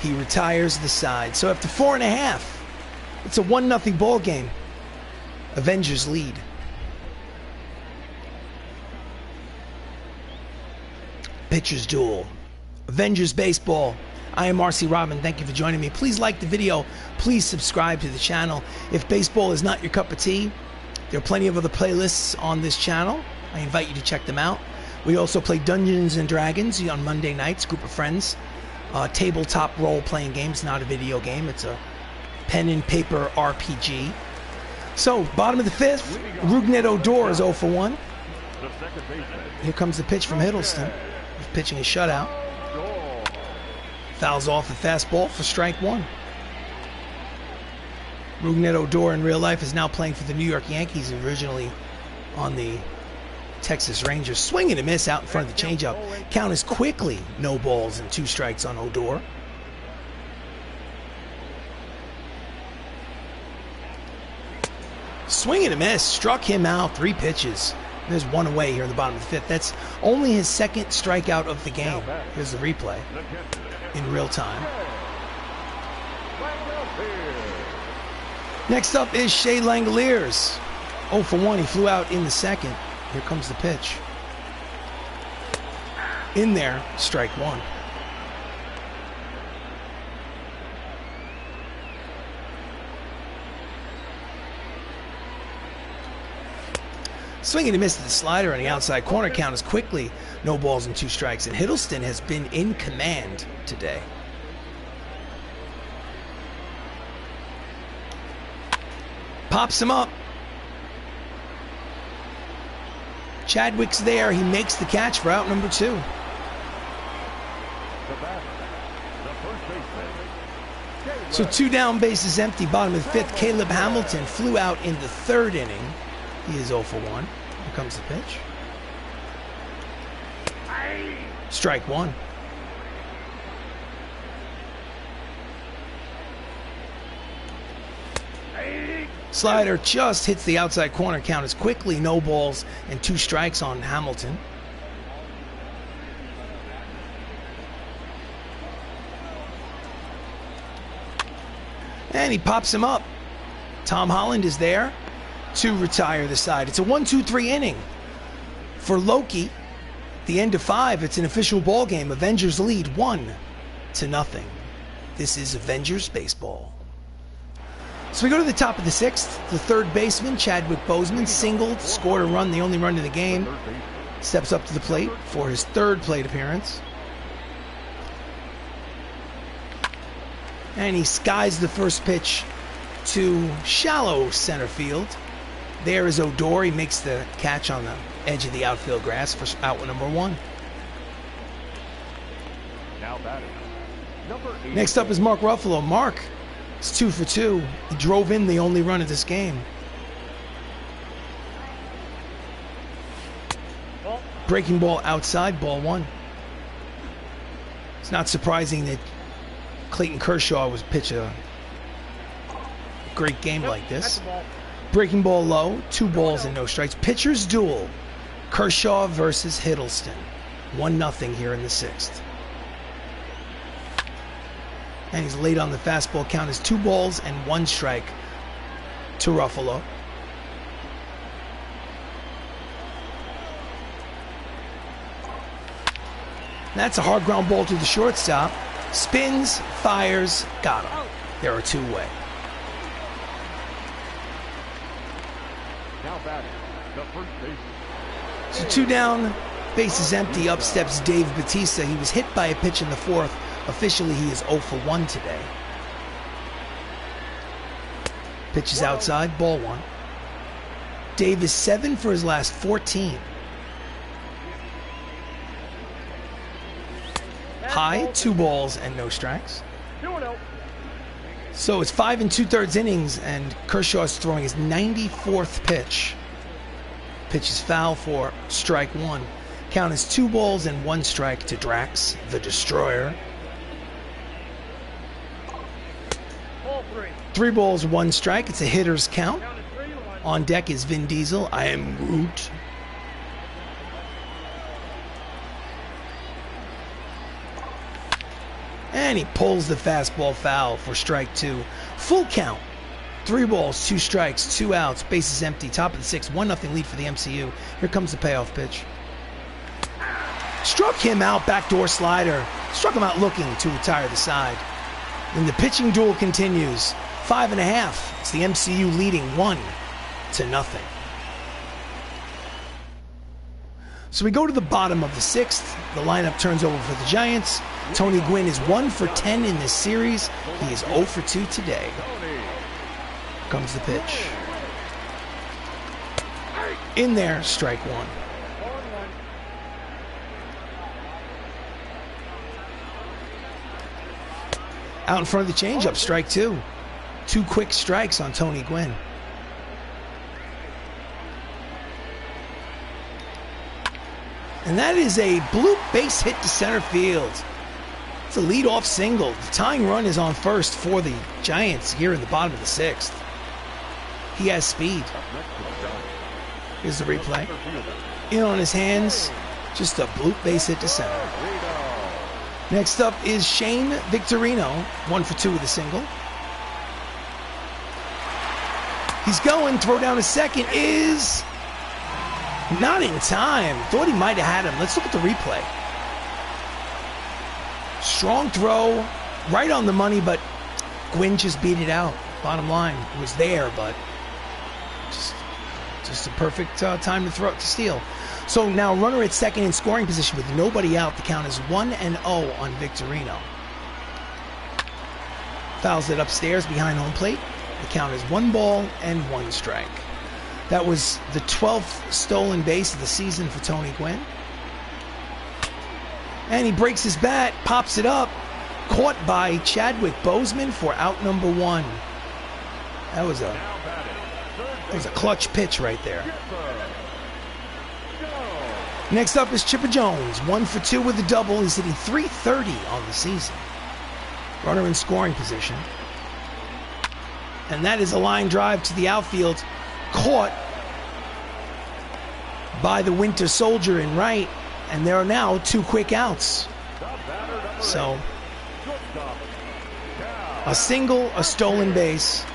He retires the side. So after 4.5, it's a 1-0 ball game. Avengers lead. Pitcher's duel. Avengers baseball. I am RC Robbin. Thank you for joining me. Please like the video. Please subscribe to the channel. If baseball is not your cup of tea, there are plenty of other playlists on this channel. I invite you to check them out. We also play Dungeons and Dragons on Monday nights, group of friends. Tabletop role-playing games, not a video game. It's a pen and paper RPG. So, bottom of the 5th, Rougned Odor is 0 for 1. Here comes the pitch from Hiddleston. He's pitching a shutout. Fouls off the fastball for strike 1. Rougned Odor in real life is now playing for the New York Yankees, originally on the Texas Rangers. Swing and a miss out in front of the changeup. Count is quickly no balls and 2 strikes on Odor. Swing and a miss. Struck him out. 3 pitches. There's 1 away here in the bottom of the 5th. That's only his 2nd strikeout of the game. Here's the replay in real time. Next up is Shea Langoliers. 0 for 1. He flew out in the 2nd. Here comes the pitch. In there, strike 1. Swinging and missed the slider on the outside corner. Count is quickly no balls and 2 strikes. And Hiddleston has been in command today. Pops him up. Chadwick's there. He makes the catch for out number 2. So 2 down, bases empty, bottom of the 5th. Caleb Hamilton flew out in the 3rd inning. He is 0 for 1. Here comes the pitch. Strike 1. Slider just hits the outside corner. Count is quickly no balls and 2 strikes on Hamilton. And he pops him up. Tom Holland is there to retire the side. It's a 1-2-3 inning. For Loki, the end of 5, it's an official ball game. Avengers lead 1-0. This is Avengers baseball. So we go to the top of the 6th. The 3rd baseman, Chadwick Boseman, singled, scored a run, the only run of the game. Steps up to the plate for his 3rd plate appearance. And he skies the first pitch to shallow center field. There is Odor. He makes the catch on the edge of the outfield grass for out number 1. Now batting. Next up is Mark Ruffalo. Mark is 2 for 2. He drove in the only run of this game. Breaking ball outside, ball 1. It's not surprising that Clayton Kershaw was pitch a great game like this. Breaking ball low, 2 balls and no strikes. Pitchers duel. Kershaw versus Hiddleston. 1-0 here in the 6th. And he's late on the fastball. Count is 2 balls and 1 strike to Ruffalo. That's a hard ground ball to the shortstop. Spins, fires, got him. There are 2 away. Now batting. The first baseman. So 2 down, bases empty. Up steps Dave Bautista. He was hit by a pitch in the 4th. Officially, he is 0 for 1 today. Pitch is outside, ball 1. Dave is 7 for his last 14. High, 2 balls and no strikes. So it's 5 2/3 innings, and Kershaw is throwing his 94th pitch. Pitch is foul for strike 1. Count is 2 balls and 1 strike to Drax, the Destroyer. 3 balls, 1 strike. It's a hitter's count. On deck is Vin Diesel. I am Groot. And he pulls the fastball foul for strike 2. Full count. 3 balls, 2 strikes, 2 outs. Bases empty. Top of the 6th. 1-0 lead for the MCU. Here comes the payoff pitch. Struck him out. Backdoor slider. Struck him out looking to retire the side. And the pitching duel continues. 5.5. It's the MCU leading 1-0. So we go to the bottom of the 6th. The lineup turns over for the Giants. Tony Gwynn is 1 for 10 in this series. He is 0 for 2 today. Here comes the pitch. In there, strike 1. Out in front of the changeup, strike 2. 2 quick strikes on Tony Gwynn. And that is a bloop base hit to center field. It's a leadoff single. The tying run is on first for the Giants here in the bottom of the 6th. He has speed. Here's the replay. In on his hands, just a bloop base hit to center. Next up is Shane Victorino, 1 for 2 with a single. He's going, throw down to second is not in time. Thought he might have had him. Let's look at the replay. Strong throw, right on the money, but Gwynn just beat it out. Bottom line, it was there, but just a perfect time to steal. So now runner at second in scoring position with nobody out. The count is 1-0 on Victorino. Fouls it upstairs behind home plate. The count is 1 ball and 1 strike. That was the 12th stolen base of the season for Tony Gwynn. And he breaks his bat, pops it up. Caught by Chadwick Boseman for out number 1. That was a clutch pitch right there. Next up is Chipper Jones, 1 for 2 with a double. He's hitting .330 on the season. Runner in scoring position. And that is a line drive to the outfield. Caught by the Winter Soldier in right. And there are now 2 quick outs. So, a single, a stolen base.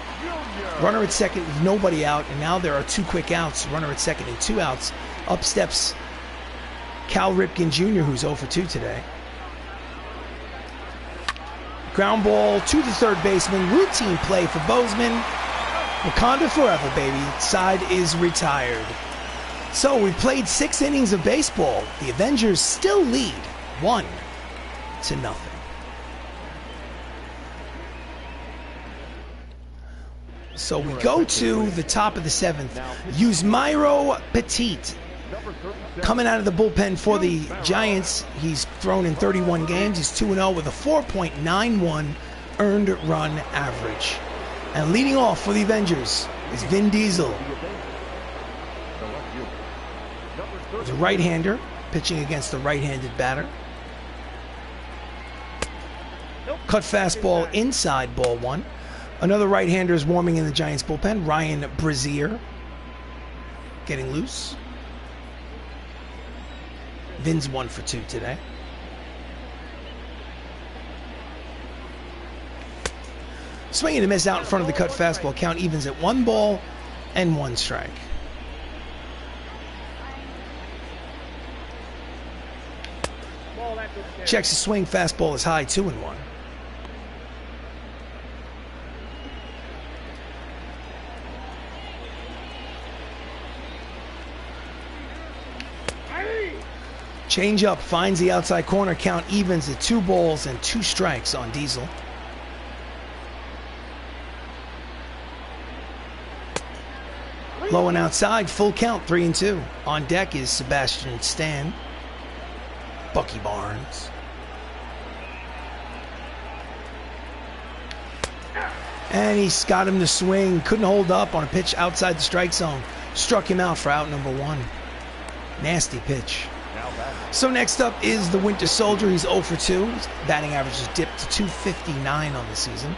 Runner at second with nobody out. And now there are 2 quick outs. Runner at second and 2 outs. Up steps Cal Ripken Jr., who's 0 for 2 today. Ground ball to the third baseman. Routine play for Boseman. Wakanda forever, baby. Side is retired. So we've played 6 innings of baseball. The Avengers still lead 1-0. So we go to the top of the 7th. Yusmeiro Petit coming out of the bullpen for the Giants. He's thrown in 31 games. He's 2-0 with a 4.91 earned run average. And leading off for the Avengers is Vin Diesel. He's a right-hander pitching against a right-handed batter. Cut fastball inside, ball 1. Another right-hander is warming in the Giants bullpen, Ryan Brazier. Getting loose. Vin's 1 for 2 today. Swing and a miss out in front of the cut fastball. Count evens at 1 ball and 1 strike. Checks the swing. Fastball is high, 2-1. Change up, finds the outside corner. Count evens at 2 balls and 2 strikes on Diesel. Low and outside, full count, 3-2. On deck is Sebastian Stan. Bucky Barnes. And he's got him to swing. Couldn't hold up on a pitch outside the strike zone. Struck him out for out number 1. Nasty pitch. So next up is the Winter Soldier. He's 0 for 2. His batting average has dipped to 259 on the season.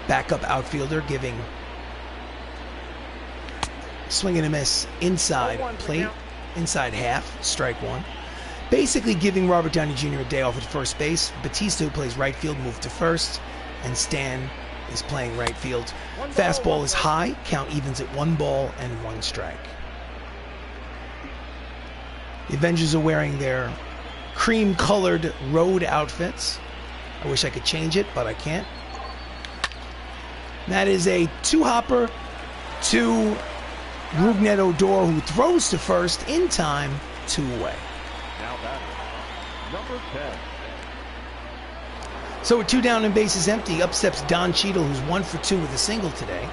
Backup outfielder giving swing and a miss inside plate, inside half, strike 1. Basically giving Robert Downey Jr. a day off at first base. Batista, who plays right field, moved to first. And Stan is playing right field. Fastball is high. Count evens at 1 ball and 1 strike. The Avengers are wearing their cream-colored road outfits. I wish I could change it, but I can't. That is a 2-hopper to Rougned Odor, who throws to first in time, 2 away. Now batter, number 10. So with 2 down and bases empty, up steps Don Cheadle, who's 1 for 2 with a single today.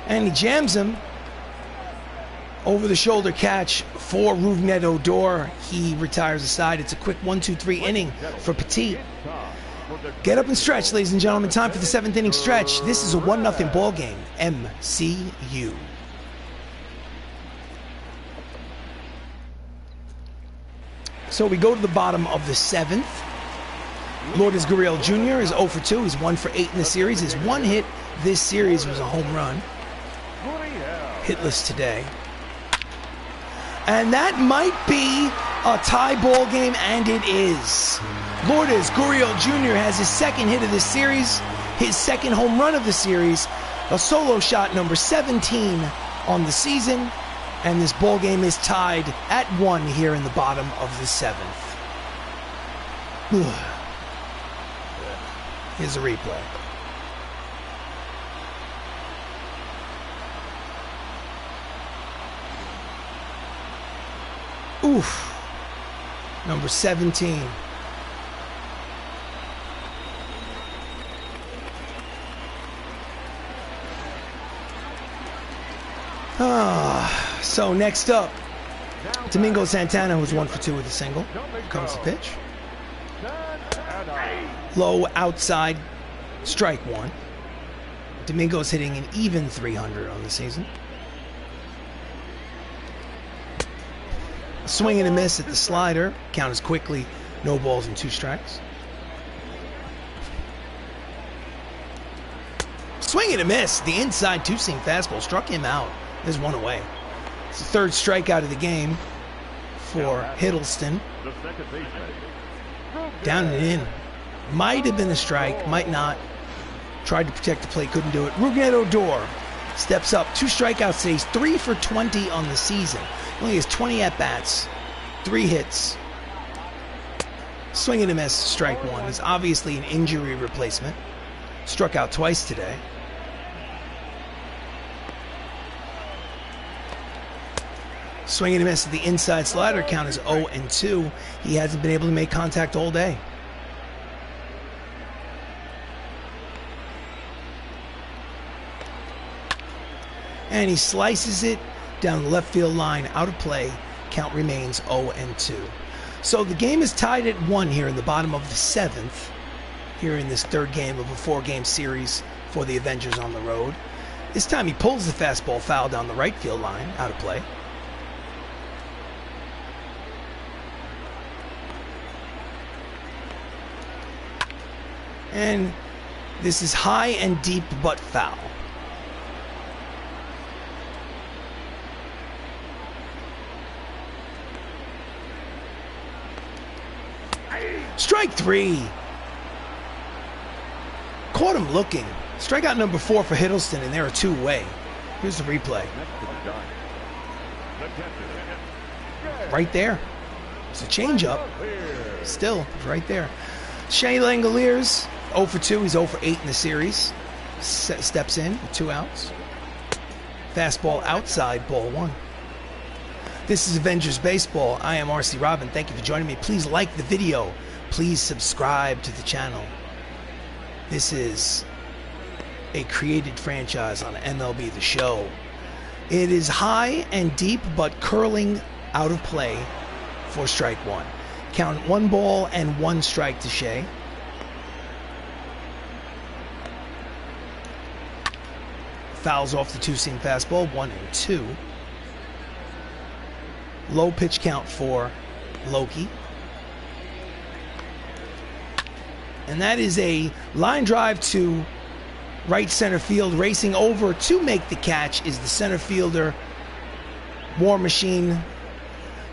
And he jams him. Over the shoulder catch for Rougned Odor. He retires aside. It's a quick 1-2-3 inning for Petit. Get up and stretch, ladies and gentlemen. Time for the 7th inning stretch. This is a 1-0 ball game. MCU. So we go to the bottom of the 7th. Lourdes Gurriel Jr. is 0 for 2. He's 1 for 8 in the series. His 1 hit this series was a home run. Hitless today. And that might be a tie ball game, and it is. Lourdes Gurriel Jr. has his 2nd hit of this series, his 2nd home run of the series, a solo shot number 17 on the season, and this ball game is tied at 1 here in the bottom of the 7th. Here's a replay. Oof. Number 17. So next up, Domingo Santana, who's 1 for 2 with a single, comes to pitch. Low outside, strike one. Domingo's hitting an even 300 on the season. A swing and a miss at the slider. Count is quickly, no balls and 2 strikes. Swing and a miss. The inside two-seam fastball struck him out. There's one away. It's the 3rd strikeout of the game for Hiddleston. Down and in. Might have been a strike, might not. Tried to protect the plate, couldn't do it. Rougned Odor steps up. 2 strikeouts today. He's 3 for 20 on the season. He only has 20 at-bats, 3 hits. Swing and a miss, strike one. He's obviously an injury replacement. Struck out twice today. Swing and a miss at the inside slider. Count is 0-2. He hasn't been able to make contact all day. And he slices it down the left field line, out of play. Count remains 0-2. So the game is tied at 1 here in the bottom of the 7th, here in this 3rd game of a 4-game series for the Avengers on the road. This time he pulls the fastball foul down the right field line, out of play. And this is high and deep but foul. Strike 3. Caught him looking. Strikeout number 4 for Hiddleston, and there are 2 away. Here's the replay. Right there. It's a changeup. Still, right there. Shea Langoliers, 0 for 2. He's 0 for 8 in the series. Steps in with 2 outs. Fastball outside, ball 1. This is Avengers Baseball. I am RC Robbin. Thank you for joining me. Please like the video. Please subscribe to the channel. This is a created franchise on MLB The Show. It is high and deep, but curling out of play for strike 1. Count 1 ball and 1 strike to Shea. Fouls off the two-seam fastball, 1-2. Low pitch count for Loki. And that is a line drive to right center field. Racing over to make the catch is the center fielder, War Machine.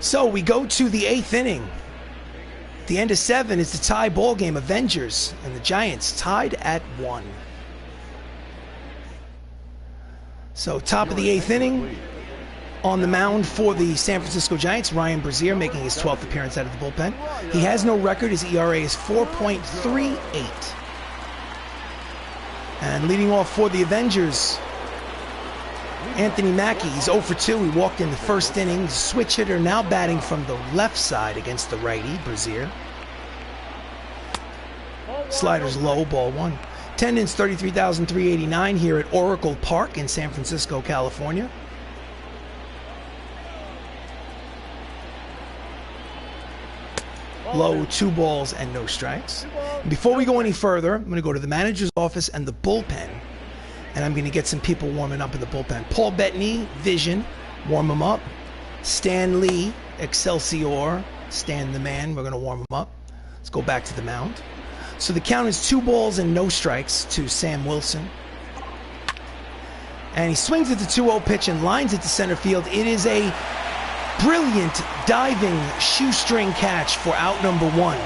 So we go to the 8th inning. At the end of 7 is the tie ball game. Avengers and the Giants tied at 1. So top of the 8th inning. On the mound for the San Francisco Giants, Ryan Brazier making his 12th appearance out of the bullpen. He has no record. His ERA is 4.38. And leading off for the Avengers, Anthony Mackie. He's 0 for 2. He walked in the 1st inning. Switch hitter now batting from the left side against the righty, Brazier. Sliders low, ball 1. Attendance 33,389 here at Oracle Park in San Francisco, California. Low, 2 balls and no strikes. And before we go any further, I'm going to go to the manager's office and the bullpen, and I'm going to get some people warming up in the bullpen. Paul Bettany, Vision, warm him up. Stan Lee, Excelsior, Stan the man, we're going to warm him up. Let's go back to the mound. So the count is 2 balls and no strikes to Sam Wilson. And he swings at the 2-0 pitch and lines it to center field. It is a brilliant diving shoestring catch for out number 1.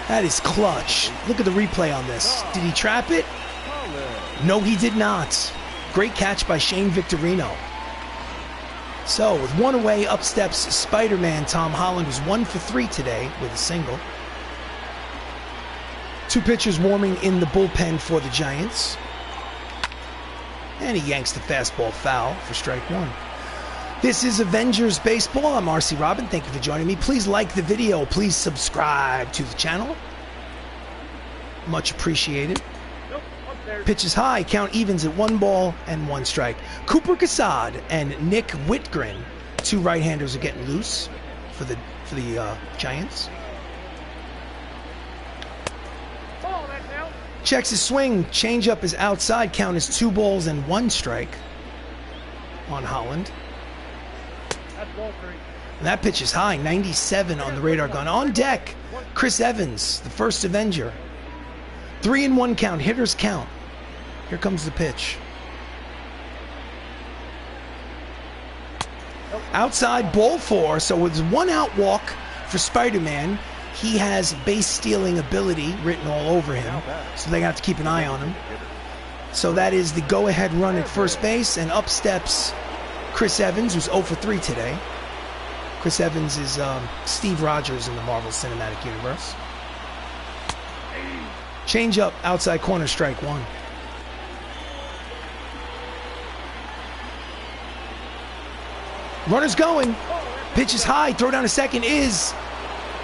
That is clutch. Look at the replay on this. Did he trap it? No, he did not. Great catch by Shane Victorino. So with 1 away, up steps Spider-Man Tom Holland, who's 1 for 3 today with a single. 2 pitchers warming in the bullpen for the Giants. And he yanks the fastball foul for strike 1. This is Avengers Baseball. I'm RC Robbin. Thank you for joining me. Please like the video. Please subscribe to the channel. Much appreciated. Pitch is high. Count evens at 1 ball and 1 strike. Cooper Casad and Nick Whitgren Two right-handers are getting loose for the Giants. Checks his swing. Changeup is outside. Count is 2 balls and 1 strike on Holland. And that pitch is high, 97 on the radar gun. On deck, Chris Evans, the first Avenger. 3-1 count, hitters count. Here comes the pitch. Outside, ball 4, so it's 1 out walk for Spider-Man. He has base stealing ability written all over him, so they have to keep an eye on him. So that is the go-ahead run at first base, and up steps Chris Evans, who's 0 for 3 today. Chris Evans is Steve Rogers in the Marvel Cinematic Universe. Change up, outside corner, strike 1. Runner's going. Pitch is high. Throw down to second is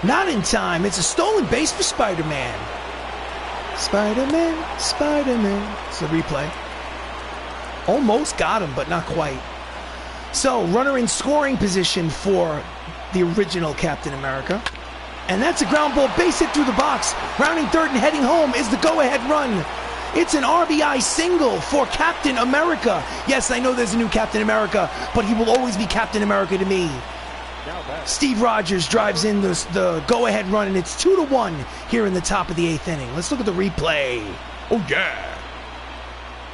not in time. It's a stolen base for Spider-Man. Spider-Man, Spider-Man. It's the replay. Almost got him, but not quite. So, runner in scoring position for the original Captain America. And that's a ground ball, base hit through the box. Rounding third and heading home is the go-ahead run. It's an RBI single for Captain America. Yes, I know there's a new Captain America, but he will always be Captain America to me. Steve Rogers drives in the go-ahead run, and it's 2-1 here in the top of the 8th inning. Let's look at the replay. Oh, yeah.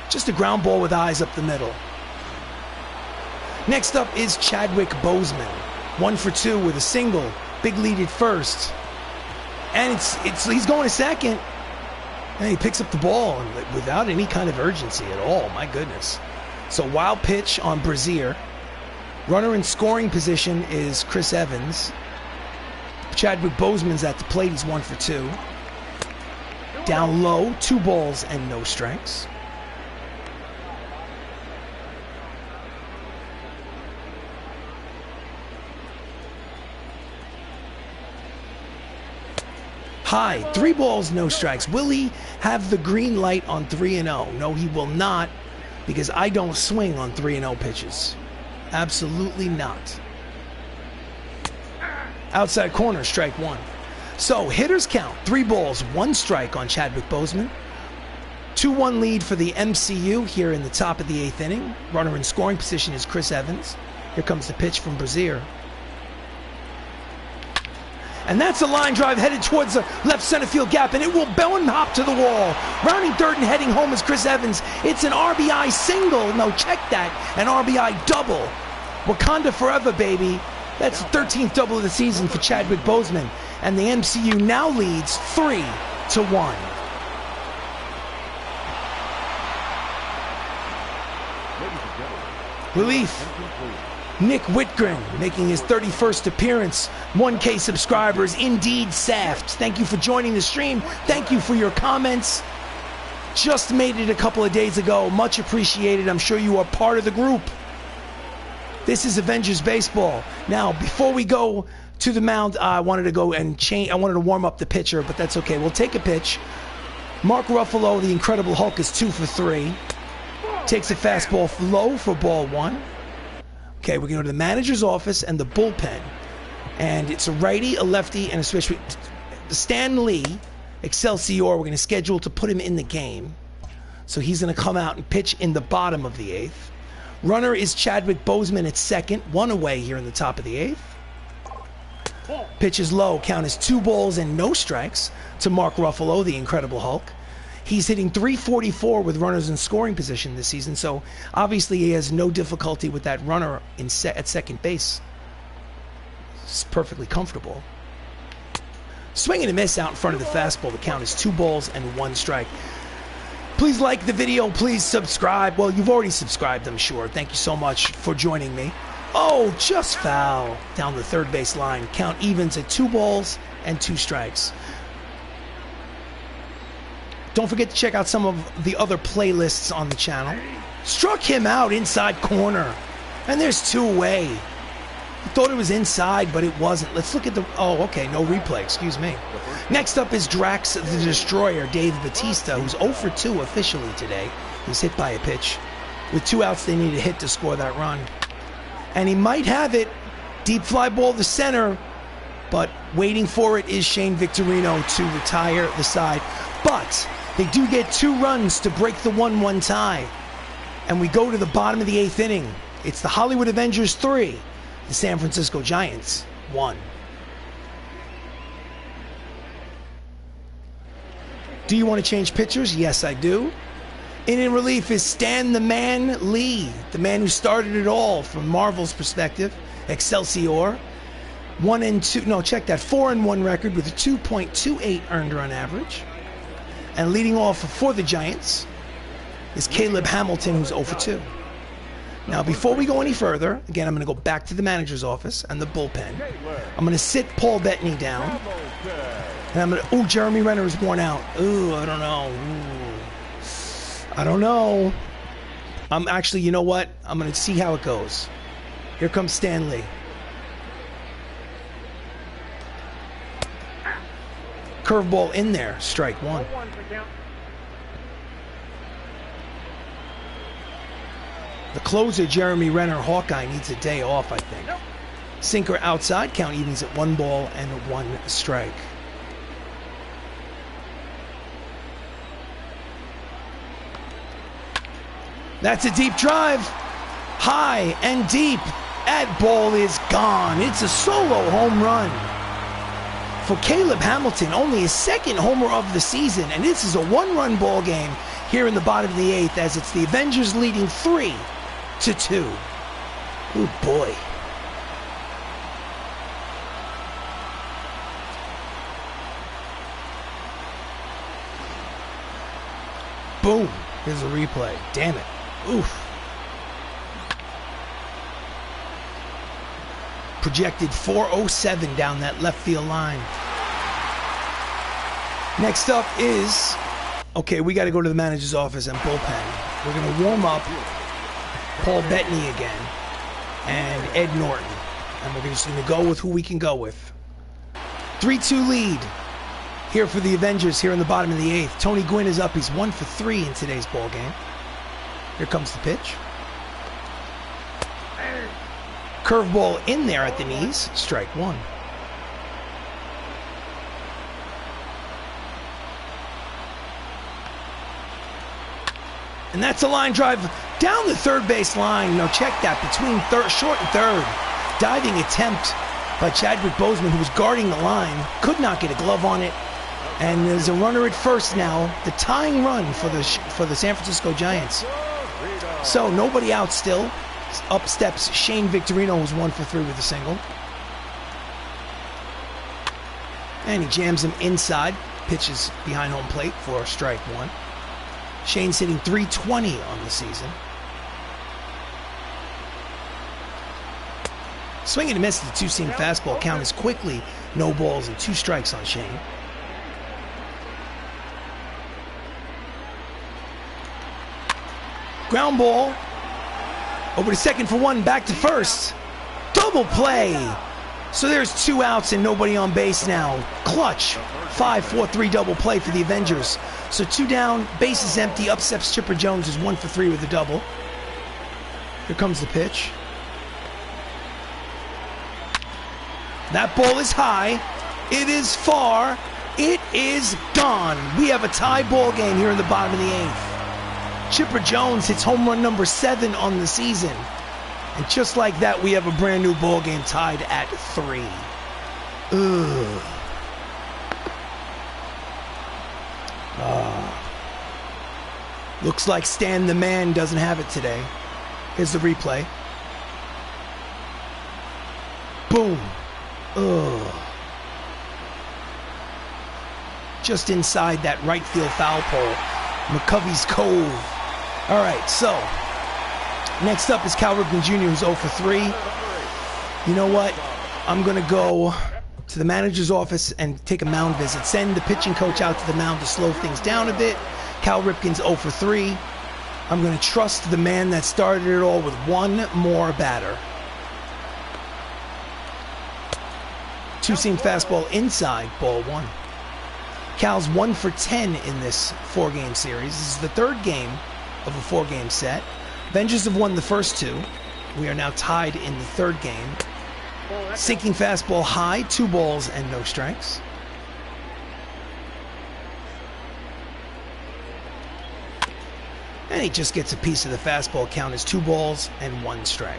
Just a ground ball with eyes up the middle. Next up is Chadwick Boseman. 1 for 2 with a single. Big lead at first. And he's going to second. And he picks up the ball without any kind of urgency at all. My goodness. So wild pitch on Brazier. Runner in scoring position is Chris Evans. Chadwick Boseman's at the plate. He's 1 for 2. Down low, 2 balls and no strikes. High, 3 balls, no strikes. Will he have the green light on 3-0? No, he will not, because I don't swing on 3-0 pitches. Absolutely not. Outside corner, strike 1. So, hitters count, 3 balls, 1 strike on Chadwick Boseman. 2-1 lead for the MCU here in the top of the 8th inning. Runner in scoring position is Chris Evans. Here comes the pitch from Brazier. And that's a line drive headed towards the left center field gap, and it will bow and hop to the wall. Rounding third and heading home is Chris Evans. It's an RBI single. No, check that. An RBI double. Wakanda forever, baby. That's the 13th double of the season for Chadwick Boseman. And the MCU now leads 3-1. Relief. Nick Whitgren making his 31st appearance. 1K subscribers, indeed Saft. Thank you for joining the stream. Thank you for your comments. Just made it a couple of days ago. Much appreciated. I'm sure you are part of the group. This is Avengers Baseball. Now, before we go to the mound, I wanted to go and change. I wanted to warm up the pitcher, but that's okay. We'll take a pitch. Mark Ruffalo, the Incredible Hulk, is 2 for 3. Takes a fastball low for ball 1. Okay, we're going to go to the manager's office and the bullpen. And it's a righty, a lefty, and a switch. Stan Lee, Excelsior, we're going to schedule to put him in the game. So he's going to come out and pitch in the bottom of the 8th. Runner is Chadwick Boseman at second. 1 away here in the top of the 8th. Pitch is low. Count is 2 balls and no strikes to Mark Ruffalo, the Incredible Hulk. He's hitting .344 with runners in scoring position this season, so obviously he has no difficulty with that runner at second base. It's perfectly comfortable. Swing and a miss out in front of the fastball. The count is 2 balls and 1 strike. Please like the video. Please subscribe. Well, you've already subscribed, I'm sure. Thank you so much for joining me. Oh, just foul down the third base line. Count evens at 2 balls and 2 strikes. Don't forget to check out some of the other playlists on the channel. Struck him out inside corner. And there's 2 away. I thought it was inside, but it wasn't. Let's look at the... Oh, okay, no replay, excuse me. Next up is Drax the Destroyer, Dave Bautista, who's 0 for 2 officially today. He's hit by a pitch. With 2 outs, they need a hit to score that run. And he might have it. Deep fly ball to center. But waiting for it is Shane Victorino to retire the side. But they do get 2 runs to break the 1-1 tie. And we go to the bottom of the 8th inning. It's the Hollywood Avengers 3, the San Francisco Giants 1. Do you want to change pitchers? Yes, I do. In relief is Stan the Man Lee, the man who started it all from Marvel's perspective. Excelsior. 4-1 record with a 2.28 earned run average. And leading off for the Giants is Caleb Hamilton, who's 0 for 2. Now, before we go any further, again, I'm going to go back to the manager's office and the bullpen. I'm going to sit Paul Bettany down. And I'm going to, ooh, Jeremy Renner is worn out. Ooh, I don't know. Ooh. I don't know. I'm actually, you know what? I'm going to see how it goes. Here comes Stanley. Curveball in there, strike 1. The closer, Jeremy Renner, Hawkeye, needs a day off, I think. Sinker outside, count evens at 1 ball and 1 strike. That's a deep drive. High and deep. That ball is gone. It's a solo home run for Caleb Hamilton, only his 2nd homer of the season, and this is a 1-run ball game here in the bottom of the 8th as it's the Avengers leading 3-2. Oh boy. Boom. Here's a replay. Damn it. Oof. Projected 407 down that left field line. Next up is, okay, we got to go to the manager's office and bullpen. We're going to warm up Paul Bettany again and Ed Norton. And we're just going to go with who we can go with. 3-2 lead here for the Avengers here in the bottom of the 8th. Tony Gwynn is up. He's 1 for 3 in today's ball game. Here comes the pitch. Curveball in there at the knees, strike 1. And that's a line drive down the third base line. No, check that, between short and third. Diving attempt by Chadwick Boseman, who was guarding the line. Could not get a glove on it. And there's a runner at first now. The tying run for the San Francisco Giants. So nobody out still. Up steps Shane Victorino, who's 1 for 3 with a single. And he jams him inside. Pitches behind home plate for strike 1. Shane's hitting .320 on the season. Swing and a miss. The 2-seam fastball count is quickly no balls and 2 strikes on Shane. Ground ball. Over to second for 1, back to first. Double play. So there's 2 outs and nobody on base now. Clutch. 5-4-3 double play for the Avengers. So 2 down, base is empty. Up steps Chipper Jones, who's 1 for 3 with a double. Here comes the pitch. That ball is high. It is far. It is gone. We have a tie ball game here in the bottom of the 8th. Chipper Jones hits home run number 7 on the season. And just like that, we have a brand new ball game tied at 3. Ugh. Looks like Stan the Man doesn't have it today. Here's the replay. Boom. Ugh. Just inside that right field foul pole. McCovey's Cove. All right, so next up is Cal Ripken Jr., who's 0 for 3. You know what? I'm going to go to the manager's office and take a mound visit. Send the pitching coach out to the mound to slow things down a bit. Cal Ripken's 0 for 3. I'm going to trust the man that started it all with 1 more batter. 2-seam fastball inside, ball 1. Cal's 1 for 10 in this 4-game series. This is the 3rd game of a 4-game set. Avengers have won the first 2. We are now tied in the third game. Sinking fastball high, 2 balls and no strikes. And he just gets a piece of the fastball. Count as 2 balls and 1 strike.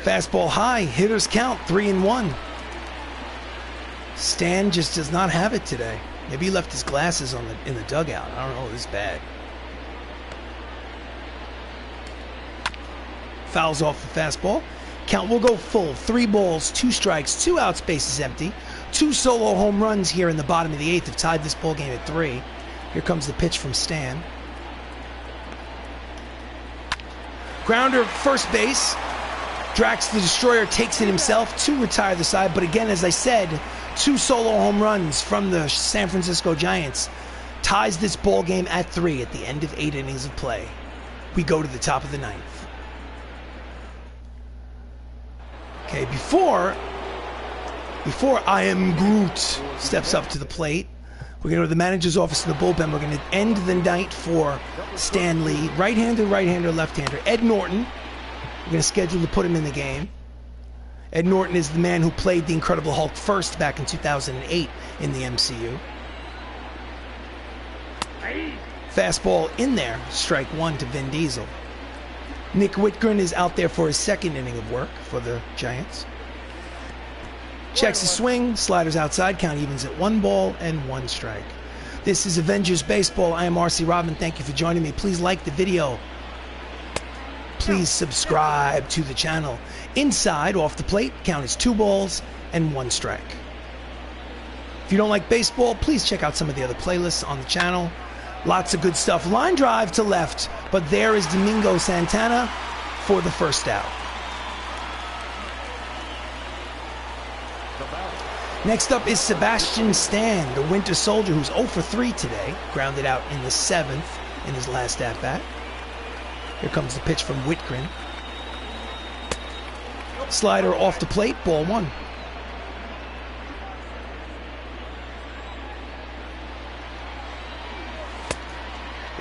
Fastball high, hitters count, 3-1. Stan just does not have it today. Maybe he left his glasses in the dugout. I don't know, this is bad. Fouls off the fastball. Count will go full, 3 balls, 2 strikes, 2 outs, bases empty. 2 solo home runs here in the bottom of the 8th have tied this ball game at 3. Here comes the pitch from Stan. Grounder, first base. Drax the Destroyer takes it himself to retire the side, but again, as I said, 2 solo home runs from the San Francisco Giants ties this ball game at 3 at the end of 8 innings of play. We go to the top of the 9th. Okay, before I Am Groot steps up to the plate, we're going to go to the manager's office in the bullpen. We're going to end the night for Stan Lee. Right-hander, left-hander. Ed Norton. We're going to schedule to put him in the game. Ed Norton is the man who played the Incredible Hulk first back in 2008 in the MCU. Fastball in there, strike 1 to Vin Diesel. Nick Whitgren is out there for his 2nd inning of work for the Giants. Checks his swing, sliders outside, count evens at 1 ball and 1 strike. This is Avengers Baseball. I am RC Robbin. Thank you for joining me. Please like the video. Please subscribe to the channel. Inside, off the plate, count as 2 balls and 1 strike. If you don't like baseball, please check out some of the other playlists on the channel. Lots of good stuff. Line drive to left, but there is Domingo Santana for the first out. Next up is Sebastian Stan, the Winter Soldier, who's 0 for 3 today. Grounded out in the 7th in his last at-bat. Here comes the pitch from Whitgren. Slider off the plate, ball 1.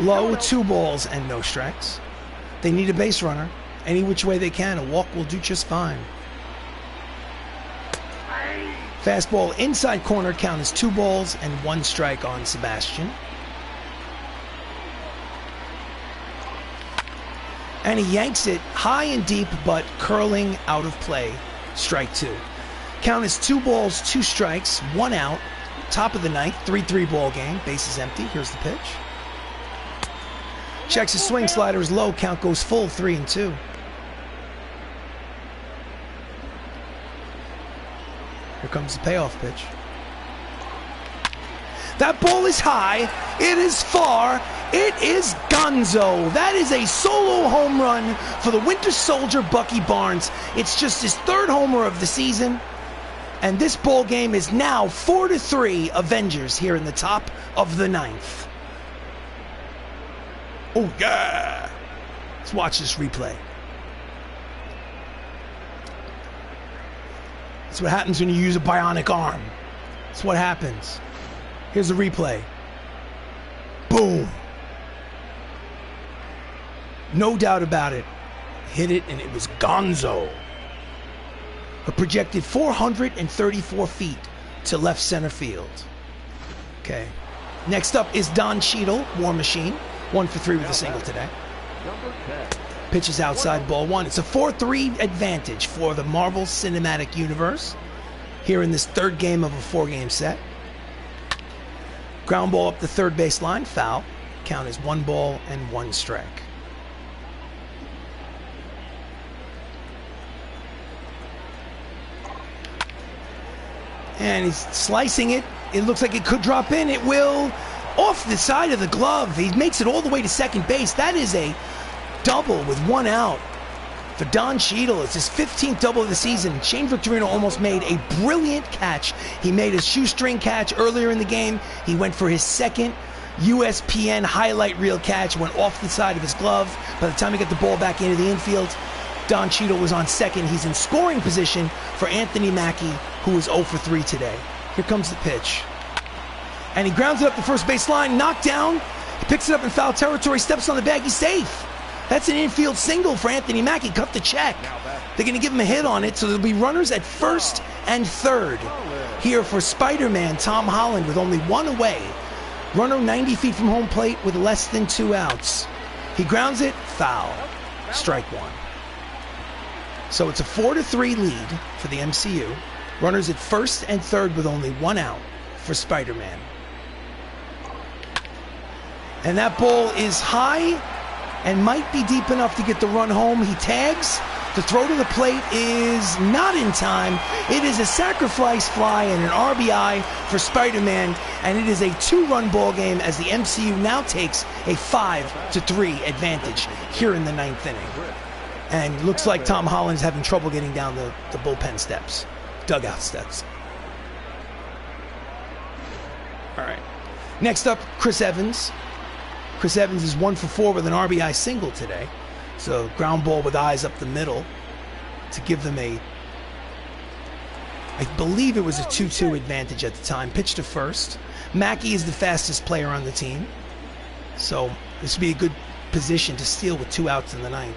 Low, 2 balls and no strikes. They need a base runner. Any which way they can, a walk will do just fine. Fastball inside corner, count as 2 balls and 1 strike on Sebastian. And he yanks it high and deep, but curling out of play. Strike 2. Count is 2 balls, 2 strikes, 1 out. Top of the 9th, 3-3 ball game. Bases empty. Here's the pitch. Checks his swing, slider is low. Count goes full, 3-2. Here comes the payoff pitch. That ball is high. It is far. It is gonzo. That is a solo home run for the Winter Soldier, Bucky Barnes. It's just his 3rd homer of the season. And this ball game is now 4-3 Avengers here in the top of the 9th. Oh, yeah. Let's watch this replay. That's what happens when you use a bionic arm. That's what happens. Here's the replay. Boom. No doubt about it. Hit it, and it was gonzo. A projected 434 feet to left center field. Okay. Next up is Don Cheadle, War Machine. 1 for 3 with a single today. Pitches outside, ball 1. It's a 4-3 advantage for the Marvel Cinematic Universe here in this 3rd game of a 4-game set. Ground ball up the 3rd base line, foul. Count is 1 ball and 1 strike. And he's slicing it. It looks like it could drop in. It will. Off the side of the glove. He makes it all the way to second base. That is a double with 1 out for Don Cheadle. It's his 15th double of the season. Shane Victorino almost made a brilliant catch. He made a shoestring catch earlier in the game. He went for his 2nd USPN highlight reel catch, went off the side of his glove. By the time he got the ball back into the infield, Don Cheadle was on 2nd. He's in scoring position for Anthony Mackie, who is 0 for 3 today. Here comes the pitch. And he grounds it up the first base line, knocked down. He picks it up in foul territory, steps on the bag, he's safe. That's an infield single for Anthony Mackie. Cut the check. They're going to give him a hit on it, so there'll be runners at first and third. Here for Spider-Man, Tom Holland, with only one away. Runner 90 feet from home plate with less than 2 outs. He grounds it, foul. Strike one. So it's a 4-3 lead for the MCU. Runners at first and third with only 1 out for Spider-Man. And that ball is high and might be deep enough to get the run home. He tags. The throw to the plate is not in time. It is a sacrifice fly and an RBI for Spider-Man, and it is a 2-run ball game as the MCU now takes a 5-3 advantage here in the 9th inning. And looks like Tom Holland's having trouble getting down the bullpen steps, dugout steps. All right. Next up, Chris Evans. Chris Evans is 1 for 4 with an RBI single today. So ground ball with eyes up the middle to give them I believe it was a 2-2 advantage at the time. Pitch to first. Mackie is the fastest player on the team. So this would be a good position to steal with 2 outs in the 9th.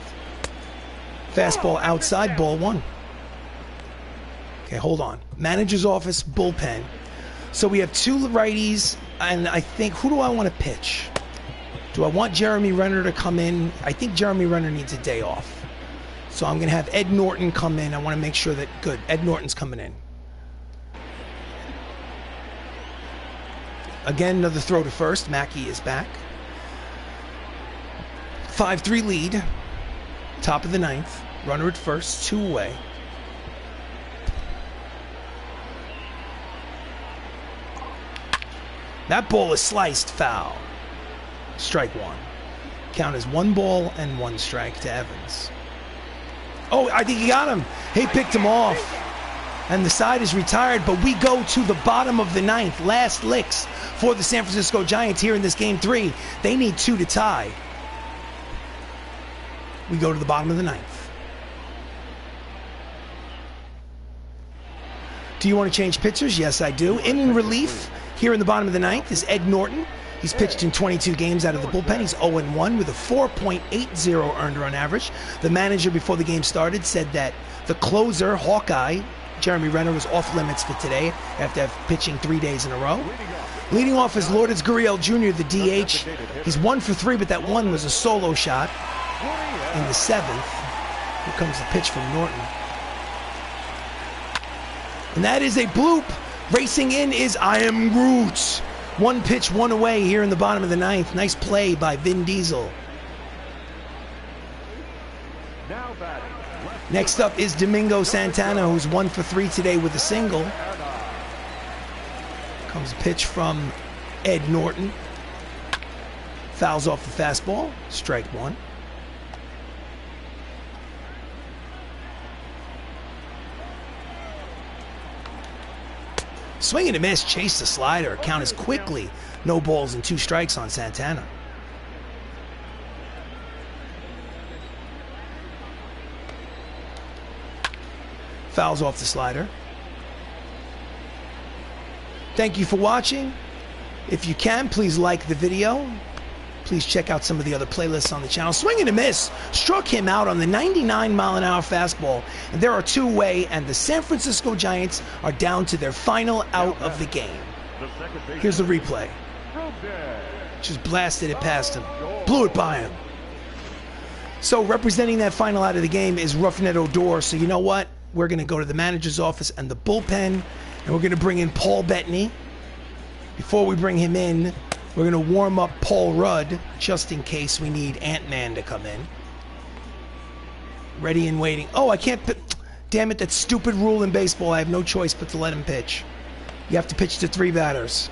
Fastball outside, ball 1. Okay, hold on. Manager's office, bullpen. So we have 2 righties, and I think, who do I want to pitch? Do I want Jeremy Renner to come in? I think Jeremy Renner needs a day off. So I'm going to have Ed Norton come in. I want to make sure that, good, Ed Norton's coming in. Again, another throw to first. Mackie is back. 5-3 lead. Top of the 9th. Runner at first, 2 away. That ball is sliced foul. Strike one. Count as 1 ball and 1 strike to Evans. Oh, I think he got him. He picked him off. And the side is retired, but we go to the bottom of the 9th. Last licks for the San Francisco Giants here in this game 3. They need 2 to tie. We go to the bottom of the 9th. Do you want to change pitchers? Yes, I do. In relief here in the bottom of the 9th is Ed Norton. He's pitched in 22 games out of the bullpen. He's 0-1 with a 4.80 earned run average. The manager before the game started said that the closer, Hawkeye, Jeremy Renner, was off limits for today after pitching 3 days in a row. Leading off is Lourdes Gurriel Jr., the DH. He's 1 for 3, but that one was a solo shot in the 7th. Here comes the pitch from Norton. And that is a bloop. Racing in is I Am Groot. 1 pitch, 1 away here in the bottom of the 9th. Nice play by Vin Diesel. Next up is Domingo Santana, who's 1 for 3 today with a single. Comes a pitch from Ed Norton. Fouls off the fastball. Strike 1. Swing and a miss, chase the slider. Count is quickly no balls and 2 strikes on Santana. Fouls off the slider. Thank you for watching. If you can, please like the video. Please check out some of the other playlists on the channel. Swing and a miss. Struck him out on the 99-mile-an-hour fastball. And there are 2 away, and the San Francisco Giants are down to their final out of the game. Here's the replay. Just blasted it past him. Blew it by him. So representing that final out of the game is Roughneck Odor. So you know what? We're going to go to the manager's office and the bullpen, and we're going to bring in Paul Bettany. Before we bring him in, we're going to warm up Paul Rudd, just in case we need Ant-Man to come in. Ready and waiting. Oh, I can't... Damn it, that stupid rule in baseball. I have no choice but to let him pitch. You have to pitch to 3 batters.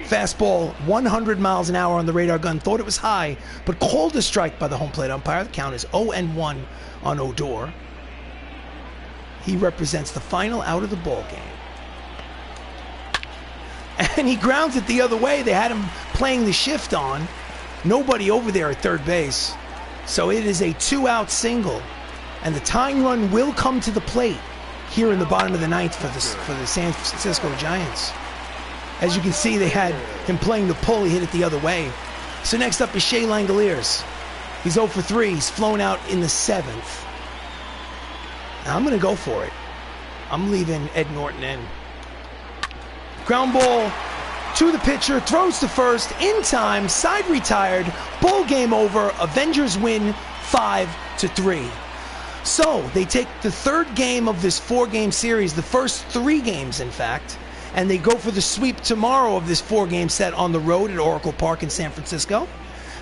Fastball, 100 miles an hour on the radar gun. Thought it was high, but called a strike by the home plate umpire. The count is 0-1 on Odor. He represents the final out of the ball game. And he grounds it the other way. They had him playing the shift on. Nobody over there at third base. So it is a 2-out single. And the tying run will come to the plate here in the bottom of the ninth for the San Francisco Giants. As you can see, they had him playing the pull. He hit it the other way. So next up is Shea Langoliers. He's 0 for 3. He's flown out in the 7th. Now I'm going to go for it. I'm leaving Ed Norton in. Ground ball to the pitcher. Throws to first. In time. Side retired. Ball game over. Avengers win 5-3. So they take the third game of this 4-game series, the first 3 games, in fact, and they go for the sweep tomorrow of this 4-game set on the road at Oracle Park in San Francisco.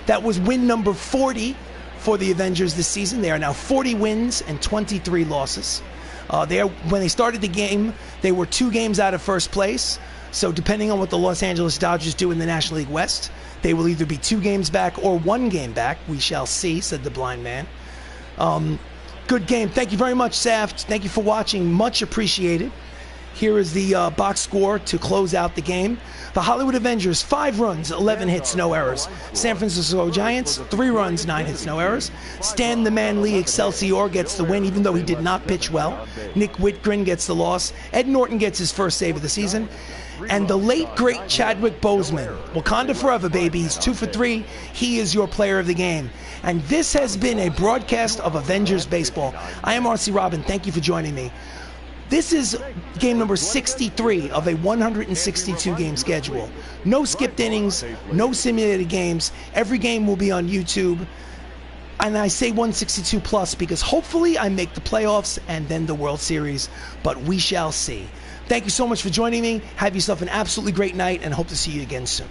That was win number 40 for the Avengers this season. They are now 40 wins and 23 losses. When they started the game, they were 2 games out of first place. So depending on what the Los Angeles Dodgers do in the National League West, they will either be 2 games back or 1 game back. We shall see, said the blind man. Good game. Thank you very much, Saft. Thank you for watching. Much appreciated. Here is the box score to close out the game. The Hollywood Avengers, 5 runs, 11 hits, no errors. San Francisco Giants, 3 runs, 9 hits, no errors. Stan the Man Lee Excelsior gets the win, even though he did not pitch well. Nick Whitgren gets the loss. Ed Norton gets his first save of the season. And the late, great Chadwick Boseman, Wakanda forever, baby. He's 2 for 3. He is your player of the game. And this has been a broadcast of Avengers Baseball. I am RC Robbin. Thank you for joining me. This is game number 63 of a 162-game schedule. No skipped innings, no simulated games. Every game will be on YouTube. And I say 162 plus because hopefully I make the playoffs and then the World Series. But we shall see. Thank you so much for joining me. Have yourself an absolutely great night and hope to see you again soon.